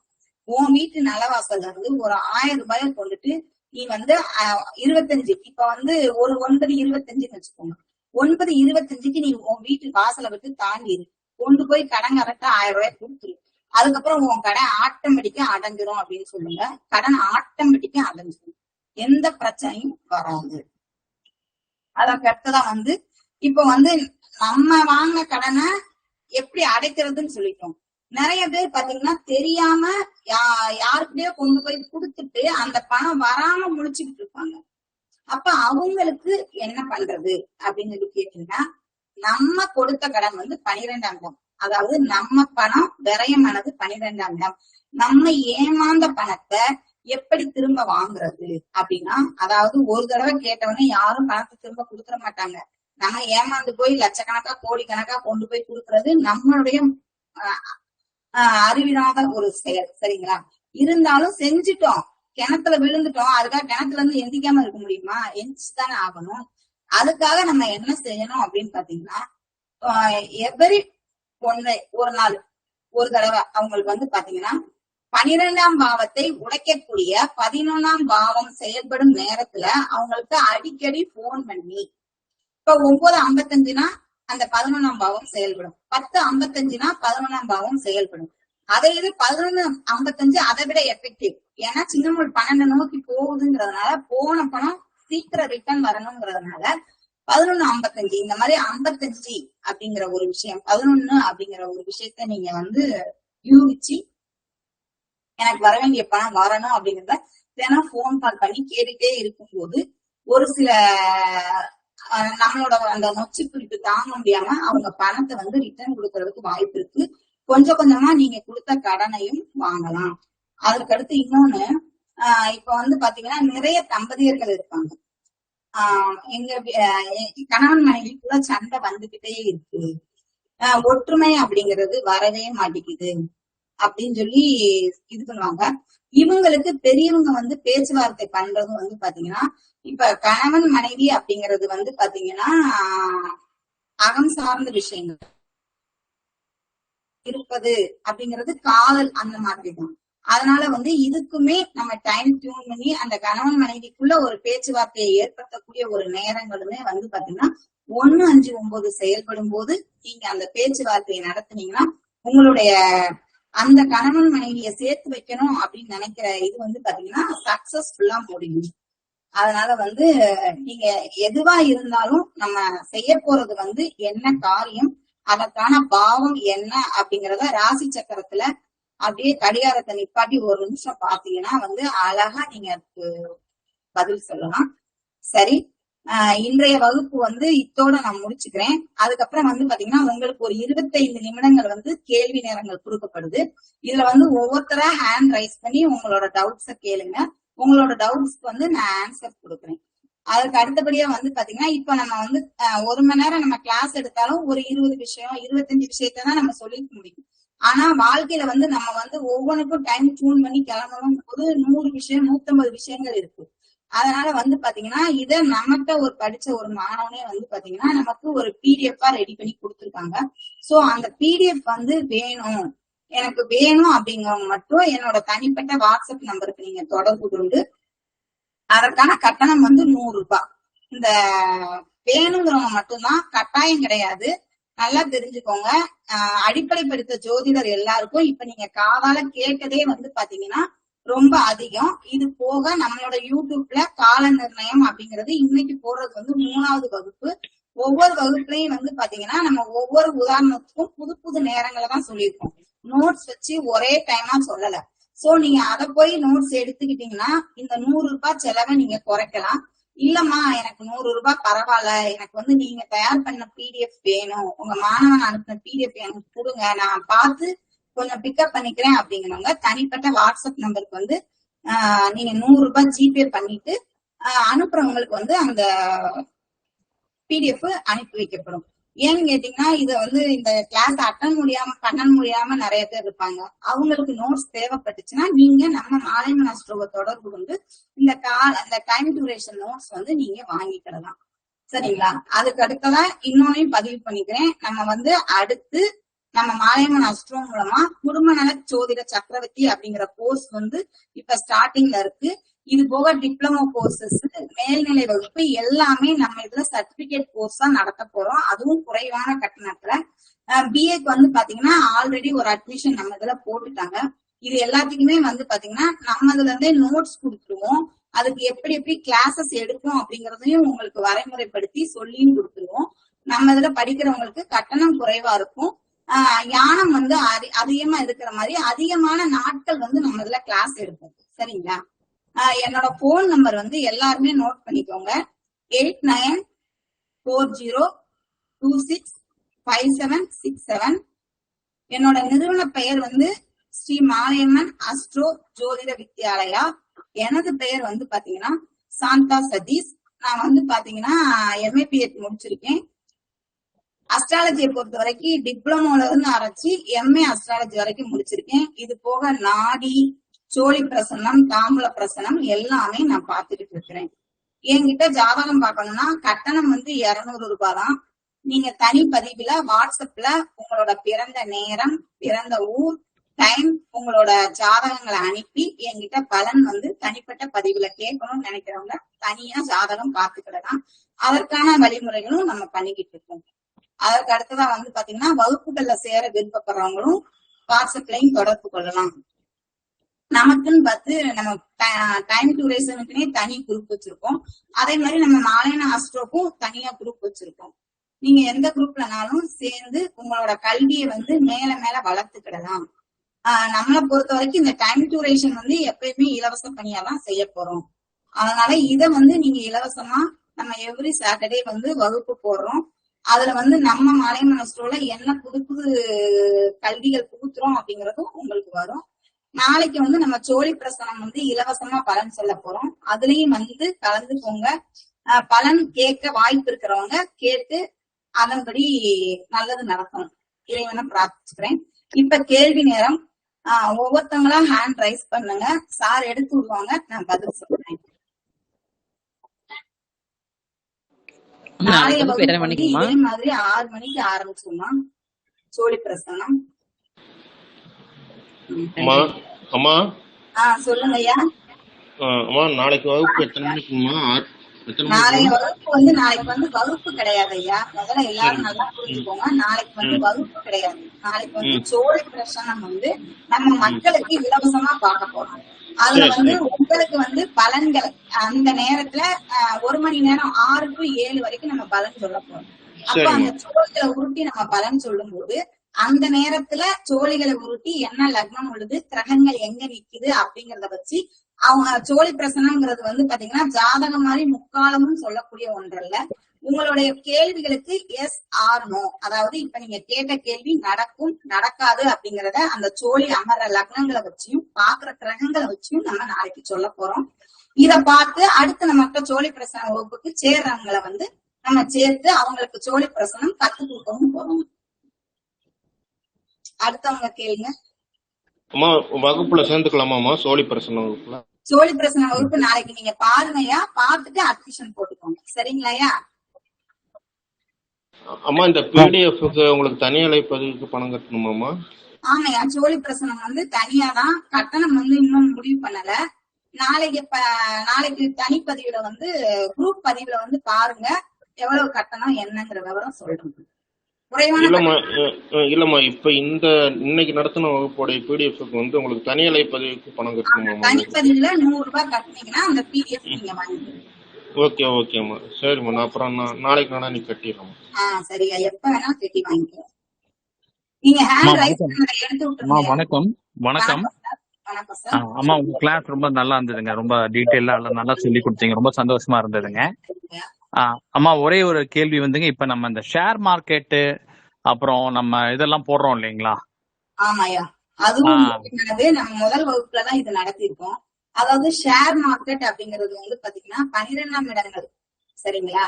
உன் வீட்டு நலவாசல்ல இருந்து ஒரு 1000 ரூபாயை கொண்டுட்டு நீ வந்து 25 இப்ப வந்து ஒரு 9:25 வச்சுக்கோங்க. 9:25 நீ உன் வீட்டு வாசலை விட்டு தாண்டி கொண்டு போய் கடன் கரெக்டா 1000 ரூபாய் கொடுத்துரு. அதுக்கப்புறம் உன் கடன் ஆட்டோமேட்டிக்கா அடைஞ்சிரும் அப்படின்னு சொல்லுங்க. கடன் ஆட்டோமேட்டிக்கா அடைஞ்சிரும், எந்த பிரச்சனையும் வராது. அதற்கு அடுத்ததான் வந்து இப்ப வந்து நம்ம வாங்கின கடனை எப்படி அடைக்கிறதுன்னு சொல்லிட்டோம். நிறைய பேர் பாத்தீங்கன்னா தெரியாம யாருக்கிட்டயோ கொண்டு போய் கொடுத்துட்டு அந்த பணம் வராம முழிச்சுக்கிட்டு இருப்பாங்க. அப்ப அவங்களுக்கு என்ன பண்றது அப்படின்னு சொல்லி கேட்டீங்கன்னா நம்ம கொடுத்த கடன் வந்து 12ஆம் இடம். அதாவது நம்ம பணம் விரயமானது 12ஆம் இடம். நம்ம ஏமாந்த பணத்தை எப்படி திரும்ப வாங்குறது அப்படின்னா, அதாவது ஒரு தடவை கேட்டவொடனே யாரும் பணத்தை திரும்ப கொடுத்துட மாட்டாங்க. நம்ம ஏமாந்து போய் லட்சக்கணக்கா கோடிக்கணக்கா கொண்டு போய் கொடுக்கறது நம்மளுடைய அறிவிடாத ஒரு செயல். சரிங்களா? இருந்தாலும் செஞ்சுட்டோம், கிணத்துல விழுந்துட்டோம், அதுக்காக கிணத்துல இருந்து எந்திக்காம இருக்க முடியுமா? எந்திச்சுதானே ஆகணும். அதுக்காக நம்ம என்ன செய்யணும் அப்படின்னு பாத்தீங்கன்னா, எவரி ஒரு நாள் ஒரு தடவை அவங்களுக்கு வந்து பாத்தீங்கன்னா 12ஆம் பாவத்தை உடைக்கக்கூடிய 11ஆம் பாவம் செயல்படும் நேரத்துல அவங்களுக்கு அடிக்கடி போன் பண்ணி, இப்ப 9:55னா அந்த 11ஆம் பாவம் செயல்படும், 10:55னா 11ஆம் பாவம் செயல்படும். அதை இது 11:55 அதை விட எஃபெக்டிவ். ஏன்னா சின்னமுள் 12 நோக்கி போகுதுங்கிறதுனால, போன பணம் சீக்கிரம் ரிட்டர்ன் வரணுங்கிறதுனால 11:55 இந்த மாதிரி 55 அப்படிங்கிற ஒரு விஷயம், 11 அப்படிங்கிற ஒரு விஷயத்த நீங்க வந்து யூகிச்சு எனக்கு வர வேண்டிய பணம் வரணும் அப்படிங்கிறத தினம் போன் கால் பண்ணி கேட்டுட்டே இருக்கும்போது ஒரு சில நம்மளோட அந்த நொச்சு குறிப்பு தாங்க முடியாம அவங்க பணத்தை வந்து ரிட்டர்ன் கொடுக்கறதுக்கு வாய்ப்பு இருக்கு. கொஞ்சம் கொஞ்சமா நீங்க கொடுத்த கடனையும் வாங்கலாம். அதுக்கடுத்து இன்னொன்னு, இப்ப வந்து பாத்தீங்கன்னா நிறைய தம்பதியர்கள் இருப்பாங்க. எங்க கணவன் மனைவிக்குள்ள சண்டை வந்துகிட்டே இருக்கு, ஒற்றுமை அப்படிங்கிறது வரவே மாட்டேங்குது அப்படின்னு சொல்லி இது பண்ணுவாங்க. இவங்களுக்கு பெரியவங்க வந்து பேச்சுவார்த்தை பண்றது வந்து பாத்தீங்கன்னா, இப்ப கணவன் மனைவி அப்படிங்கிறது வந்து பாத்தீங்கன்னா அகம் சார்ந்த விஷயங்கள் இருப்பது அப்படிங்கிறது காதல் அந்த மாதிரிதான். அதனால வந்து இதுக்குமே நம்ம டைம் டியூன் பண்ணி அந்த கணவன் மனைவிக்குள்ள ஒரு பேச்சுவார்த்தையை ஏற்படுத்தக்கூடிய ஒரு நேரங்களுமே வந்து பாத்தீங்கன்னா 1-5-9 செயல்படும் போது நீங்க அந்த பேச்சுவார்த்தையை நடத்துனீங்கன்னா உங்களுடைய அந்த கணவன் மனைவியை சேர்த்து வைக்கணும் அப்படின்னு நினைக்கிற இது வந்து பாத்தீங்கன்னா சக்சஸ்ஃபுல்லா முடியும். அதனால வந்து நீங்க எதுவா இருந்தாலும் நம்ம செய்ய போறது வந்து என்ன காரியம், அதற்கான பாவம் என்ன அப்படிங்கறத ராசி சக்கரத்துல அப்படியே கடிகாரத்தை நிப்பாட்டி ஒரு நிமிஷம் பாத்தீங்கன்னா வந்து அழகா நீங்க அதுக்கு பதில் சொல்லலாம். சரி, இன்றைய வகுப்பு வந்து இத்தோட நான் முடிச்சுக்கிறேன். அதுக்கப்புறம் வந்து பாத்தீங்கன்னா உங்களுக்கு ஒரு 25 நிமிடங்கள் வந்து கேள்வி நேரங்கள் கொடுக்கப்படுது. இதுல வந்து ஒவ்வொருத்தரா ஹேண்ட் ரைஸ் பண்ணி உங்களோட டவுட்ஸ கேளுங்க. உங்களோட டவுட்ஸ்க்கு வந்து நான் ஆன்சர் கொடுக்குறேன். அதுக்கு அடுத்தபடியா வந்து பாத்தீங்கன்னா இப்ப நம்ம வந்து 1 மணி நேரம் நம்ம கிளாஸ் எடுத்தாலும் ஒரு 20 விஷயம் 25 விஷயத்தான் நம்ம சொல்லிக்க முடியும். ஆனா வாழ்க்கையில வந்து நம்ம வந்து ஒவ்வொன்றுக்கும் டைம் டியூன் பண்ணி கிளம்பணும் போது 100 விஷயம் 150 விஷயங்கள் இருக்கு. அதனால வந்து பாத்தீங்கன்னா இத நம்மகிட்ட ஒரு படிச்ச ஒரு மாணவனே வந்து பாத்தீங்கன்னா நமக்கு ஒரு பிடிஎஃப் ரெடி பண்ணி கொடுத்துருக்காங்க. சோ அந்த பிடிஎஃப் வந்து எனக்கு வேணும் அப்படிங்கிறவங்க மட்டும் என்னோட தனிப்பட்ட வாட்ஸ்அப் நம்பருக்கு நீங்க தொடர்பு கொண்டு அதற்கான கட்டணம் வந்து 100 ரூபாய். இந்த வேணுங்கிறவங்க மட்டும்தான், கட்டாயம் கிடையாது. நல்லா தெரிஞ்சுக்கோங்க. அடிப்படை படித்த ஜோதிடர் எல்லாருக்கும் இப்ப நீங்க காதால கேட்டதே வந்து பாத்தீங்கன்னா ரொம்ப அதிகம். இது போக நம்மளோட யூடியூப்ல கால நிர்ணயம் அப்படிங்கிறது இன்னைக்கு போடுறது வந்து 3வது வகுப்பு. ஒவ்வொரு வகுப்புலயும் வந்து பாத்தீங்கன்னா நம்ம ஒவ்வொரு உதாரணத்துக்கும் புது புது நேரங்களை தான் சொல்லியிருக்கோம். நோட்ஸ் வச்சு ஒரே டைமா சொல்லல. சோ நீங்க அதை போய் நோட்ஸ் எடுத்துக்கிட்டீங்கன்னா இந்த 100 ரூபாய் செலவை நீங்க குறைக்கலாம். இல்லம்மா எனக்கு 100 ரூபாய் பரவாயில்ல, எனக்கு வந்து நீங்க தயார் பண்ண பிடிஎஃப் வேணும், உங்க மாணவன் அனுப்பின பிடிஎஃப் எனக்கு கொடுங்க, நான் பார்த்து கொஞ்சம் பிக்கப் பண்ணிக்கிறேன் அப்படிங்கிறவங்க தனிப்பட்ட வாட்ஸ்அப் நம்பருக்கு வந்து நீங்க 100 ரூபாய் ஜிபே பண்ணிட்டு அனுப்புறவங்களுக்கு வந்து அந்த பிடிஎஃப் அனுப்பி வைக்கப்படும். ஏன்னு கேட்டீங்கன்னா இத வந்து இந்த கிளாஸ் பண்ண முடியாம நிறைய பேர் இருப்பாங்க. அவங்களுக்கு நோட்ஸ் தேவைப்பட்டுச்சுன்னா நீங்க நம்ம மாலைமன் ஆஸ்ட்ரோவை தொடர்பு கொண்டு இந்த டைம் டியூரேஷன் நோட்ஸ் வந்து நீங்க வாங்கிக்கிடலாம். சரிங்களா? அதுக்கு அடுத்ததான் இன்னொன்னையும் பதிவு பண்ணிக்கிறேன். நம்ம வந்து அடுத்து நம்ம மாலைமன் ஆஸ்ட்ரோ மூலமா குடும்ப நல ஜோதிட சக்கரவர்த்தி அப்படிங்கிற கோர்ஸ் வந்து இப்ப ஸ்டார்டிங்ல இருக்கு. இது போக டிப்ளமோ கோர்சஸ், மேல்நிலை வகுப்பு எல்லாமே நம்ம இதுல சர்டிபிகேட் கோர்ஸா நடத்த போறோம். அதுவும் குறைவான கட்டணத்துல. பிஏக்கு வந்து பாத்தீங்கன்னா ஆல்ரெடி ஒரு அட்மிஷன் நம்ம இதுல போட்டுட்டாங்க. இது எல்லாத்துக்குமே வந்து பாத்தீங்கன்னா நம்ம இதுல இருந்தே நோட்ஸ் கொடுத்துருவோம். அதுக்கு எப்படி எப்படி கிளாஸஸ் எடுக்கும் அப்படிங்கறதையும் உங்களுக்கு வரைமுறைப்படுத்தி சொல்லியும் கொடுத்துருவோம். நம்ம இதுல படிக்கிறவங்களுக்கு கட்டணம் குறைவா இருக்கும். ஞானம் வந்து அதிகமா இருக்கிற மாதிரி அதிகமான நாட்கள் வந்து நம்ம இதுல கிளாஸ் எடுப்போம். சரிங்களா? என்னோட போன் நம்பர் வந்து எல்லாருமே நோட் பண்ணிக்கோங்க. 8940265767. என்னோட நிறுவன பெயர் வந்து ஸ்ரீ மாலையம்மன் அஸ்ட்ரோ ஜோதிட வித்யாலயா. எனது பெயர் வந்து பாத்தீங்கன்னா சாந்தா சதீஷ். நான் வந்து பாத்தீங்கன்னா MAPH முடிச்சிருக்கேன். அஸ்ட்ராலஜியை பொறுத்த வரைக்கும் டிப்ளமோல இருந்து ஆரம்பிச்சு MA அஸ்ட்ராலஜி வரைக்கும் முடிச்சிருக்கேன். இது போக நாடி, சோழி பிரசனம், தாம்பூல பிரசனம் எல்லாமே நான் பார்த்துட்டு இருக்கிறேன். என்கிட்ட ஜாதகம் பார்க்கணும்னா கட்டணம் வந்து 200 ரூபாய் தான். நீங்க தனி பதிவுல வாட்ஸ்அப்ல உங்களோட பிறந்த நேரம், பிறந்த ஊர், டைம், உங்களோட ஜாதகங்களை அனுப்பி என்கிட்ட பலன் வந்து தனிப்பட்ட பதிவுல கேட்கணும்னு நினைக்கிறவங்க தனியா ஜாதகம் பார்த்துக்கிடலாம். அதற்கான வழிமுறைகளும் நம்ம பண்ணிக்கிட்டு இருக்கோம். அதற்கு அடுத்ததான் வந்து பாத்தீங்கன்னா வகுப்புகள்ல சேர விருப்பப்படுறவங்களும் வாட்ஸ்அப்லயும் தொடர்பு கொள்ளலாம். நமக்குன்னு பார்த்து நம்ம டைம் டியூரேஷனுக்குனே தனி குரூப் வச்சிருக்கோம். அதே மாதிரி நம்ம மாலைன ஆஸ்ட்ரோக்கும் தனியா குரூப் வச்சிருக்கோம். நீங்க எந்த குரூப்லனாலும் சேர்ந்து உங்களோட கல்வியை வந்து மேல மேல வளர்த்துக்கிடலாம். நம்மளை பொறுத்த வரைக்கும் இந்த டைம் டியூரேஷன் வந்து எப்பயுமே இலவச பணியா தான் செய்ய போறோம். அதனால இத வந்து நீங்க இலவசமா நம்ம எவ்ரி சாட்டர்டே வந்து வகுப்பு போடுறோம். அதுல வந்து நம்ம மாலைன ஆஸ்ட்ரோல என்ன புது புது கல்விகள் புகுத்துறோம் அப்படிங்கறதும் உங்களுக்கு வரும். நாளைக்கு வந்து நம்ம சோழி பிரசனம் வந்து இலவசமா பலன் சொல்ல போறோம். அதுலயும் வந்து கலந்துக்கோங்க. பலன் கேட்க வாய்ப்பு இருக்கிறவங்க கேட்டு அதன்படி நல்லது நடக்கும். இறைவனை பிரார்த்திச்சுக்கிறேன். இப்ப கேள்வி நேரம். ஒவ்வொருத்தவங்களா ஹேண்ட் ரைஸ் பண்ணுங்க. சார் எடுத்து விடுவாங்க, நான் பதில் சொல்றேன். நாளைய வகுப்பு வந்து இதே மாதிரி 6 மணிக்கு ஆரம்பிச்சுமா சோழி பிரசனம். சொல்லுங்க ஐயா. நாளைக்கு வகுப்பு எத்தனை மணிக்குமா? நாளைய வகுப்பு வந்து நாளைக்கு வந்து வகுப்பு கிடையாது ஐயா. முதல்ல எல்லாரும் நல்லா புரிஞ்சுக்கோங்க. நாளைக்கு வந்து வகுப்பு கிடையாது. நாளைக்கு வந்து சோழி பிரசனம் வந்து நம்ம மக்களுக்கு இலவசமா பார்க்க போறோம். அதுல வந்து உங்களுக்கு வந்து பலன்கள் அந்த நேரத்துல 1 மணி நேரம் 6 to 7 வரைக்கும் நம்ம பலன் சொல்ல போறோம். அப்ப அந்த சோழிகளை உருட்டி நம்ம பலன் சொல்லும் போது அந்த நேரத்துல சோழிகளை உருட்டி என்ன லக்னம் உள்ளது, கிரகங்கள் எங்க நிக்குது அப்படிங்கறத வச்சு அவங்க சோழி பிரசனம்ங்கிறது வந்து பாத்தீங்கன்னா ஜாதகம் மாதிரி முக்காலமும் சொல்லக்கூடிய ஒன்றல்ல. உங்களுடைய கேள்விகளுக்கு எஸ் ஆர் நோ, அதாவது இப்ப நீங்க கேட்ட கேள்வி நடக்கும் நடக்காது அப்படிங்கறத அந்த சோழி அமர்ற லக்னங்களை வச்சியும் பாக்குற கிரகங்களை வச்சியும் நம்ம நாளைக்கு சொல்ல போறோம். இத பார்த்து அடுத்து நம்மகிட்ட சோழி பிரசன வகுப்புக்கு சேர்றவங்களை வந்து நம்ம சேர்த்து அவங்களுக்கு சோழி பிரசனம் கத்து கொடுக்கவும் போறோம். அடுத்தவங்க கேளுங்க. வகுப்புல சேர்ந்துக்கலாமா? சோழி பிரசன வகுப்புல சோழி பிரசன வகுப்பு நாளைக்கு நீங்க பாருங்கய்யா. பார்த்துட்டு அட்மிஷன் போட்டுக்கோங்க. சரிங்களாயா? அம்மா இந்த பிடிஎஃப்க்கு உங்களுக்கு தனி அழைப்பதுக்கு பணம் கட்டணுமாமா? ஆமாய்யா, சோழி பிரசனம் வந்து தனியா தான். கட்டணம் வந்து இன்னும் முடிவு பண்ணல. நாளைக்கு தனிப்பதிவுல வந்து குரூப் பதிவுல வந்து பாருங்க எவ்வளவு கட்டணம் என்னங்கிற விவரம் சொல்றேன். இல்லம்மா, இப்ப இன்னைக்கு நடத்தின வகுப்போட பிடிஎஃப்க்கு வந்து உங்களுக்கு தனி அழைப்பதுக்கு பணம் கட்டணுமா? தனிப்பதிவுல 100 ரூபாய் கட்டினீங்கன்னா அந்த பிடிஎஃப் நீங்க வாங்கிக்கலாம். ஓகேம்மா. சரிம்மா, நான் அப்புறம் நாளைக்கு வேணா நீ கட்டிடுறோம். சரியா, எப்ப வேணா கட்டி வாங்கிக்கலாம். நீங்க ஹேண்ட் ரைஸ் எடுத்து விட்டுருங்க. வணக்கம். வணக்கம் சார். அம்மா, உங்க கிளாஸ் ரொம்ப நல்லா இருந்ததுங்க. ரொம்ப டீட்டெயிலா நல்லா சொல்லி கொடுத்தீங்க. ரொம்ப சந்தோஷமா இருந்ததுங்க. அம்மா, ஒரே ஒரு கேள்வி வந்துங்க. இப்ப நம்ம இந்த ஷேர் மார்க்கெட்டு அப்புறம் நம்ம இதெல்லாம் போடுறோம் இல்லைங்களா? ஆமாயா, அதுவும் நம்ம முதல் வகுப்புலதான் இது நடத்திருக்கோம். அதாவது ஷேர் மார்க்கெட் அப்படிங்கிறது வந்து பாத்தீங்கன்னா 12ஆம் இடங்கள். சரிங்களா?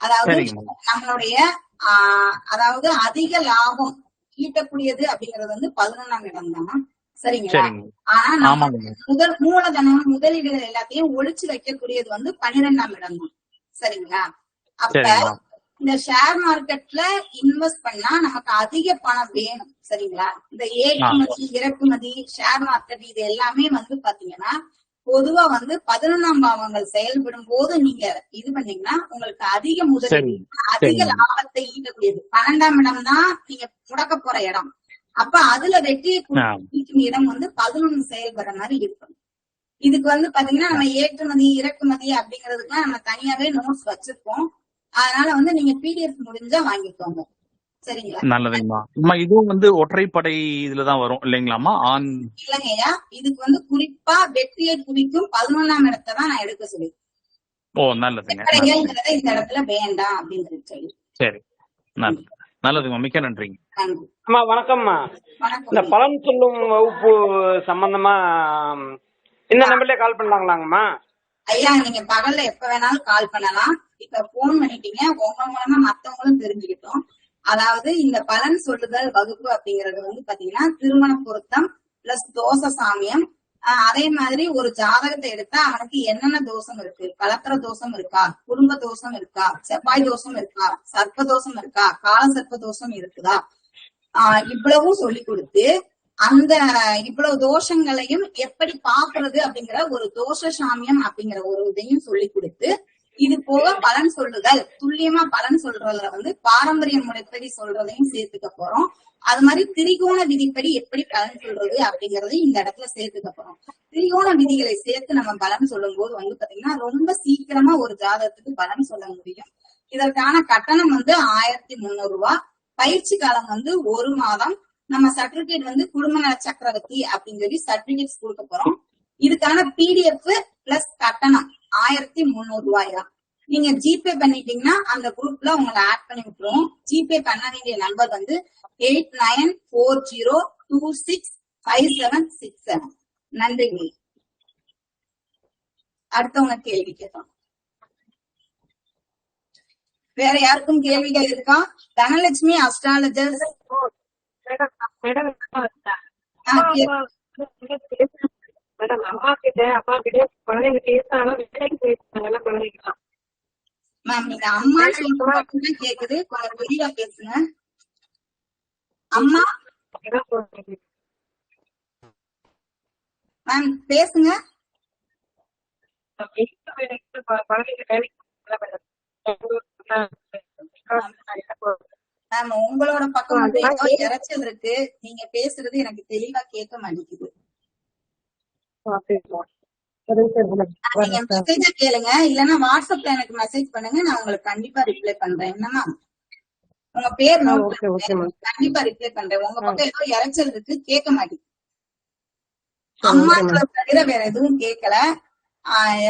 அதாவது நம்மளுடைய அதாவது அதிக லாபம் ஈட்டக்கூடியது அப்படிங்கிறது வந்து 11ஆம் இடம் தான். சரிங்களா? ஆனா நம்ம மூலதனம் முதலீடுகள் எல்லாத்தையும் ஒழிச்சு வைக்கக்கூடியது வந்து 12ஆம் இடம் தான். சரிங்களா? அப்ப இந்த ஷேர் மார்க்கெட்ல இன்வெஸ்ட் பண்ணா நமக்கு அதிக பணம் வேணும். சரிங்களா? இந்த ஏற்றுமதி இறக்குமதி ஷேர் மார்க்கெட் இது எல்லாமே வந்து பாத்தீங்கன்னா பொதுவா வந்து 11ஆம் பாவங்கள் செயல்படும் போது நீங்க இது பண்ணீங்கன்னா உங்களுக்கு அதிக முதலீடு அதிக லாபத்தை ஈட்டக்கூடியது 12ஆம் இடம் தான் நீங்க முடக்க போற இடம். அப்ப அதுல வெற்றியை குறிக்கும் இடம் வந்து 11 செயல்படுற மாதிரி இருக்கும். இதுக்கு வந்து பாத்தீங்கன்னா நம்ம ஏற்றுமதி இறக்குமதி அப்படிங்கறதுக்குலாம் நம்ம தனியாவே நோட்ஸ் வச்சிருக்கோம். அதனால வந்து நீங்க பிடிஎஃப் முடிஞ்சா வாங்கிக்கோங்க. சரிங்களா? நல்லதுங்கம்மா. இதுவும் வந்து ஒற்றைப்படை இதுலதான் வரும் இல்லைங்களாமா? இல்லைங்கய்யா, இதுக்கு வந்து குறிப்பா வெற்றியை குறிக்கும் 11ஆம் இடத்தை தான் நான் எடுக்க சொல்லி. ஓ, நல்லதுங்க. இந்த இடத்துல வேண்டாம் அப்படின்னு சொல்லி. சரி, நல்லதுங்கம்மா. மிக்க நன்றிங்க. அம்மா வணக்கம்மா. இந்த பலன் சொல்லும் வகுப்பு சம்பந்தமா இந்த நம்பர்லயே கால் பண்ணலாங்களாங்கம்மா? ஐயா நீங்க பகல்ல எப்ப வேணாலும் கால் பண்ணலாம். இப்ப போன் பண்ணிட்டீங்க, உங்க மூலமா மத்தவங்களும் தெரிஞ்சுக்கிட்டோம். அதாவது இந்த பலன் சொல்லுதல் வகுப்பு அப்படிங்கறது வந்து பாத்தீங்கன்னா திருமண பொருத்தம் பிளஸ் தோஷ சாமியம். அதே மாதிரி ஒரு ஜாதகத்தை எடுத்தா அவனுக்கு என்னென்ன தோஷம் இருக்கு, கலத்திர தோஷம் இருக்கா, குடும்ப தோஷம் இருக்கா, செவ்வாய் தோஷம் இருக்கா, சர்ப்ப தோஷம் இருக்கா, கால சர்ப்ப தோஷம் இருக்குதா, இவ்வளவும் சொல்லி கொடுத்து அந்த இவ்வளவு தோஷங்களையும் எப்படி பாக்குறது அப்படிங்கிற ஒரு தோஷ சாமியம் அப்படிங்கிற ஒரு இதையும் சொல்லி கொடுத்து, இது போக பலன் சொல்லுதல் துல்லியமா பலன் சொல்றதுல வந்து பாரம்பரிய முறைப்படி சொல்றதையும் சேர்த்துக்க போறோம். அது மாதிரி திரிகோண விதிப்படி எப்படி பலன் சொல்றது அப்படிங்கறதையும் இந்த இடத்துல சேர்த்துக்க போறோம். திரிகோண விதிகளை சேர்த்து நம்ம பலன் சொல்லும் போது வந்து பாத்தீங்கன்னா ரொம்ப சீக்கிரமா ஒரு ஜாதகத்துக்கு பலன் சொல்ல முடியும். இதற்கான கட்டணம் வந்து 1300 ரூபாய். பயிற்சி காலம் வந்து 1 மாதம். நம்ம சர்டிபிகேட் வந்து குடும்ப நல சக்கரவர்த்தி அப்படின்னு சொல்லி சர்டிபிகேட்ஸ் கொடுக்க போறோம். இதுக்கான PDF பிளஸ் கட்டணம் 1300 ரூபாயா. நீங்க ஜிபே பண்ணிட்டீங்கன்னா அந்த குரூப்ல உங்களை ஆட் பண்ணி விட்டுருவோம். ஜிபே பண்ண வேண்டிய நம்பர் வந்து 8940265767. நன்றிங்க. அடுத்தவங்க கேள்வி கேட்கலாம். வேற யாருக்கும் கேள்விகள் இருக்கா? தனலட்சுமி அஸ்ட்ராலஜர். மேடம் அம்மா கிட்ட அப்பா கிட்ட குழந்தைங்க பேசினாலும் வேலைக்கு போயிருக்காங்க குழந்தைங்க. மேம் நீங்க அம்மா சொல்றது கேக்குது, கொஞ்சம் தெளிவா பேசுங்க. அம்மா மேம் பேசுங்க. மேம் உங்களோட பக்கம் வந்து ஏதோ இறைச்சல் இருக்கு, நீங்க பேசுறது எனக்கு தெளிவா கேட்க மாட்டேங்குது. நீங்க மெசேஜ கேளுங்க, இல்லன்னா வாட்ஸ்அப்ல எனக்கு மெசேஜ் பண்ணுங்க, நான் உங்களுக்கு கண்டிப்பா ரிப்ளை பண்றேன். என்னன்னா உங்க பேர் நோட் பண்ணுங்க, கண்டிப்பா ரிப்ளை பண்றேன். உங்க பக்கம் ஏதோ இறைச்சல் இருக்கு, கேட்க மாட்டேங்குது. அம்மாக்களை தவிர வேற எதுவும் கேட்கல.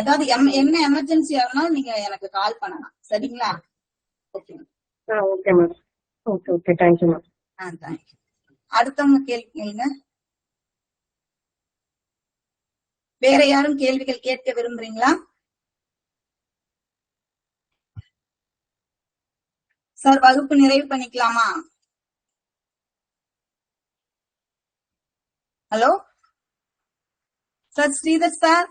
ஏதாவது என்ன எமர்ஜென்சி ஆகணும் நீங்க எனக்கு கால் பண்ணலாம். சரிங்களா? அடுத்தவங்க கேள்வி கேளுங்க. வேற யாரும் கேள்விகள் கேட்க விரும்புறீங்களா? சார் வகுப்பு நிறைவு பண்ணிக்கலாமா? Hello sir, Sridhar sir.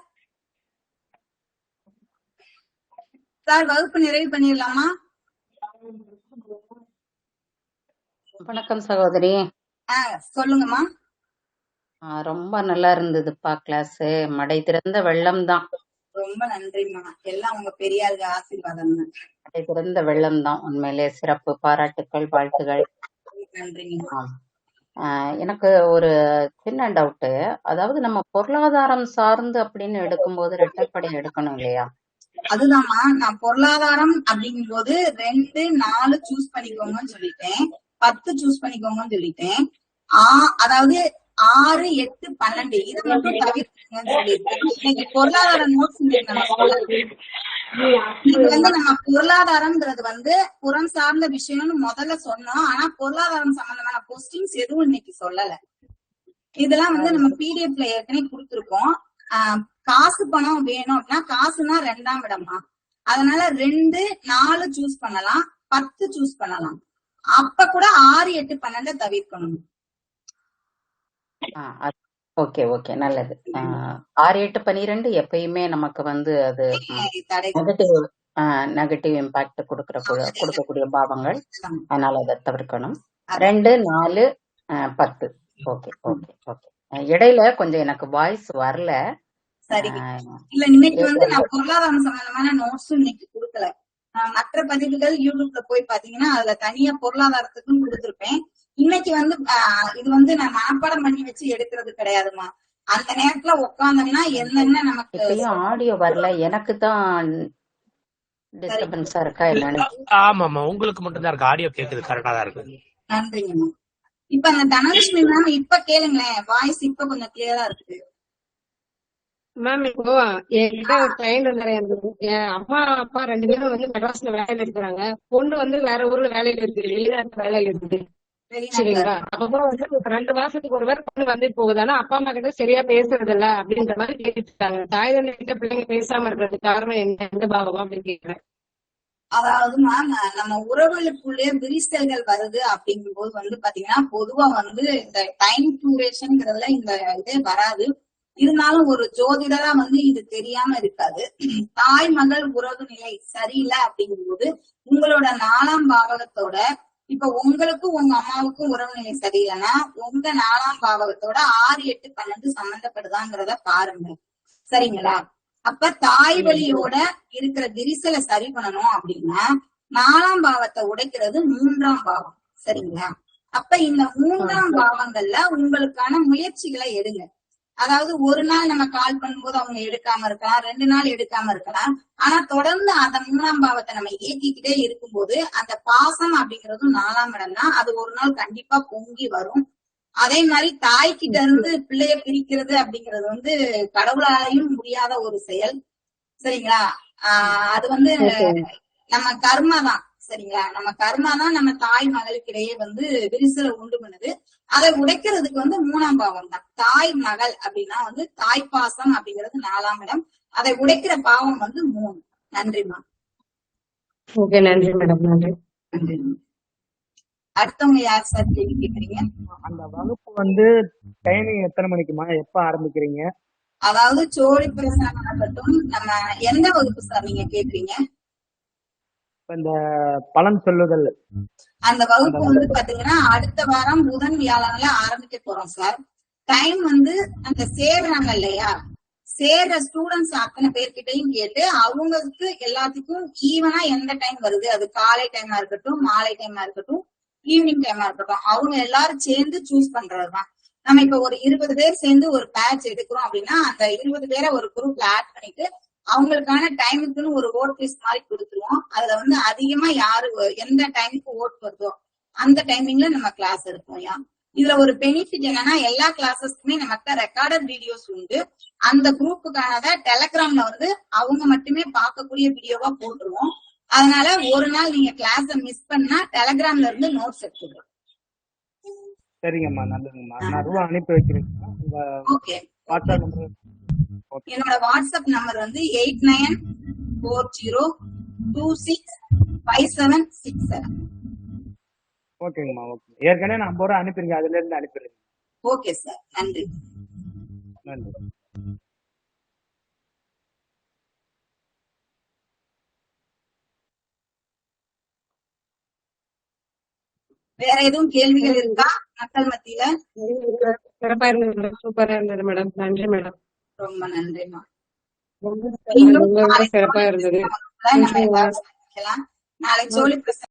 Sir வகுப்பு நிறைவு பண்ணிடலாமா? வணக்கம் சகோதரி. சொல்லுங்கம்மா. ரொம்ப நல்லா இருந்ததுப்பா கிளாஸ். மடை திறந்த வெள்ளம் தான். ரொம்ப நன்றிம்மா, எல்லாம் உங்க பெரியாருக்கு ஆசீர்வாதம். மடை திறந்த வெள்ளம் தான். உண்மையிலே சிறப்பு, பாராட்டுக்கள், வாழ்த்துகள். நன்றிங்க. எனக்கு ஒரு சின்ன டவுட்டு. அதாவது நம்ம பொருளாதாரம் சார்ந்து அப்படின்னு எடுக்கும்போது இரட்டைப்படை எடுக்கணும் இல்லையா? அதுதான்மா, நான் பொருளாதாரம் அப்படிங்கும் போது 2, 4 சூஸ் பண்ணிக்கோங்கன்னு சொல்லிட்டேன், 10 சூஸ் பண்ணிக்கோங்கன்னு சொல்லிட்டேன். அதாவது 6, 8, 12 இதை மட்டும் தவிர்த்துங்கன்னு சொல்லியிருக்கேன். இன்னைக்கு பொருளாதார நோட்ஸ் இது வந்து நம்ம பொருளாதாரம்ங்கிறது வந்து புறம் சார்ந்த விஷயம்னு முதல்ல சொன்னோம். ஆனா பொருளாதாரம் சம்பந்தமான கொஸ்டின்ஸ் எதுவும் இன்னைக்கு சொல்லல. இதெல்லாம் வந்து நம்ம பிடிஎஃப்ல ஏற்கனவே கொடுத்துருக்கோம். காசு பணம் வேணும் அப்படின்னா காசுனா 2ஆம் இடமா, அதனால 2, 4 சூஸ் பண்ணலாம், 10 சூஸ் பண்ணலாம். அப்ப கூட 6, 8, 12 தவிர்க்கணும். ஓகே ஓகே, நல்லது. 6, 8, 12 எப்பயுமே நமக்கு வந்து அது நெகட்டிவ் இம்பாக்ட் கொடுக்கக்கூடிய பாவங்கள், அதனால அதை தவிர்க்கணும். 2, 4, 10. Okay okay okay. இடையில கொஞ்சம் எனக்கு வாய்ஸ் வரல. சரி, இல்ல இன்னைக்கு வந்து நான் பொருளாதாரம் சம்பந்தமான நோட்ஸ் இன்னைக்கு கொடுக்கல. மற்ற பதிவுகள் யூடியூப்ல போய் பாத்தீங்கன்னா அதுல தனியா பொருளாதாரத்துக்கும் கொடுத்திருப்பேன். இன்னைக்கு வந்து இது வந்து நான் மனப்பாடம் பண்ணி வச்சு எடுக்கிறது கிடையாதுமா. அந்த நேரத்துல உட்காந்தோம்னா என்னென்ன நமக்கு ஆடியோ வரல, எனக்கு தான் டிஸ்டர்பன்ஸா இருக்கா என்னன்னு. ஆமாமா, உங்களுக்கு மட்டும் தான் இருக்கு, ஆடியோ கேக்குது, கரெக்டா தான் இருக்கு. நன்றிங்கம்மா. இப்ப அந்த தனலட்சுமி மேம் இப்ப கேளுங்களேன், வாய்ஸ் இப்ப கொஞ்சம் கிளியரா இருக்கு மேம். இப்போ என்கிட்ட ஒரு கிளைண்ட் வந்து என் அம்மா அப்பா 2 பேரும் வந்து மெட்ராஸ்ல வேலையில இருக்கிறாங்க. பொண்ணு வந்து வேற ஊர்ல வேலையில இருக்குது, வெளிநாட்டு வேலையில இருக்குது. வெளிநாட்டுல சரிங்களா? அப்பப்போ வந்து 2 மாசத்துக்கு ஒருவர் பொண்ணு வந்து போகுது. ஆனா அப்பா அம்மா கிட்ட சரியா பேசுறது இல்ல அப்படின்ற மாதிரி கேட்டுட்டு இருக்காங்க. தாய் தந்தை கிட்ட பிள்ளைங்க பேசாம இருக்கிறதுக்கு காரணம் என்ன, எந்த பாவம் அப்படின்னு கேக்குறேன். அதாவது மேம், நம்ம உறவுகளுக்குள்ளே விரிசல்கள் வருது அப்படிங்கும் போது வந்து பாத்தீங்கன்னா பொதுவா வந்து இந்த டைம் டியூரேஷன்ங்கிறதுல இந்த இதே வராது. இருந்தாலும் ஒரு ஜோதிடரா வந்து இது தெரியாம இருக்காது. தாய் மகள் உறவு நிலை சரியில்லை அப்படிங்கும்போது உங்களோட 4ஆம் பாவகத்தோட இப்ப உங்களுக்கும் உங்க அம்மாவுக்கும் உறவு நிலை சரியில்லைன்னா உங்க 4ஆம் பாவகத்தோட 6, 8, 12 சம்பந்தப்படுதாங்கிறத பாருங்க. சரிங்களா? அப்ப தாய் வழியோட இருக்கிற விரிசலை சரி பண்ணணும் அப்படின்னா 4ஆம் பாவத்தை உடைக்கிறது 3ஆம் பாவம். சரிங்களா? அப்ப இந்த 3ஆம் பாவங்கள்ல உங்களுக்கான முயற்சிகளை எடுங்க. அதாவது ஒரு நாள் நம்ம கால் பண்ணும்போது அவங்க எடுக்காம இருக்கலாம், 2 நாள் எடுக்காம இருக்கலாம். ஆனா தொடர்ந்து அந்த 3ஆம் பாவத்தை நம்ம இயக்கிக்கிட்டே இருக்கும்போது அந்த பாசம் அப்படிங்கிறதும் 4ஆம் இடம் தான். அது ஒரு நாள் கண்டிப்பா பொங்கி வரும். அதே மாதிரி தாய்கிட்ட இருந்து பிள்ளைய பிரிக்கிறது அப்படிங்கிறது வந்து கடவுளாலையும் முடியாத ஒரு செயல். சரிங்களா? அது வந்து நம்ம கர்மா தான். சரிங்களா? நம்ம கர்மா தான் நம்ம தாய் மகளுக்கிடையே வந்து விரிசலை உண்டு பண்ணுது. அதை உடைக்கிறதுக்கு வந்து 3ஆம் பாவம் தான். தாய் மகள் அப்படின்னா வந்து தாய் பாசம் அப்படிங்கிறது 4ஆம் இடம். அதை உடைக்கிற பாவம் வந்து 3. நன்றிமா. ஓகே, நன்றி மேடம். நன்றி. நன்றி. அடுத்தவங்க யார் சார் கேள்வி கேக்குறீங்க? அந்த வகுப்பு வந்து டைமிங் எத்தனை மணிக்குமா, எப்ப ஆரம்பிக்கிறீங்க? அதாவது சோழி பிரசனம் ஆகட்டும், நம்ம எந்த வகுப்பு சார் நீங்க கேக்குறீங்க? இந்த பலன் சொல்லுதல் அந்த வகுப்பு வந்து பாத்தீங்கன்னா அடுத்த வாரம் புதன் வியாழன்ல ஆரம்பிக்க போறோம் சார். டைம் வந்து அந்த சேர்றாங்க இல்லையா, சேர்ற ஸ்டூடெண்ட்ஸ் அத்தனை பேர்கிட்டையும் கேட்டு அவங்களுக்கு எல்லாத்துக்கும் ஈவனா எந்த டைம் வருது, அது காலை டைமா இருக்கட்டும், மாலை டைமா இருக்கட்டும், ஈவினிங் டைமா இருக்கட்டும், அவங்க எல்லாரும் சேர்ந்து சூஸ் பண்றதுதான். நம்ம இப்ப ஒரு 20 பேர் சேர்ந்து ஒரு பேட்ச் எடுக்கிறோம் அப்படின்னா அந்த 20 பேரை ஒரு குரூப்ல ஆட் பண்ணிட்டு அவங்களுக்கான டைமுக்குன்னு ஒரு ஓட் லிஸ்ட் மாதிரி கொடுத்துருவோம். அதுல வந்து அதிகமா யாரு எந்த டைமுக்கு ஓட் வருதோ அந்த டைமிங்ல நம்ம கிளாஸ் எடுப்போம். இதுல ஒரு பெனிஃபிட் என்னன்னா எல்லா கிளாஸஸ்க்குமே நமக்கு ரெக்கார்டட் வீடியோஸ் உண்டு. அந்த குரூப்புக்கானத டெலகிராம்ல வந்து அவங்க மட்டுமே பார்க்கக்கூடிய வீடியோவா போட்டுருவோம். அதனால ஒரு நாள் நீங்க கிளாஸ மிஸ் பண்ணா டெலகிராம்ல இருந்து நோட்ஸ் எடுத்துக்கலாம். சரிங்கம்மா, நல்லதுங்கம்மா. நான் ரூபா அனுப்பி வைக்கிறேன். ஓகே. WhatsApp number. என்னோட வாட்ஸ்அப் நம்பர் வந்து 8940265767. ஓகேங்கம்மா, ஓகே. ஏற்கனவே நான் 50 ரூபா அனுப்பிருக்கேன், அதுல இருந்து அனுப்பிடுங்க. ஓகே சார், நன்றி. நன்றி. வேற எதுவும் கேள்விகள் இருக்கா மக்கள் மத்தியில? சிறப்பா இருந்தது மேடம், சூப்பரா இருந்தது மேடம். நன்றி மேடம். ரொம்ப நன்றிமா. ரொம்ப சிறப்பா இருந்தது. நம்ம ஏதாவது சந்திக்கலாம். நாளை சோழி பிரசன்ன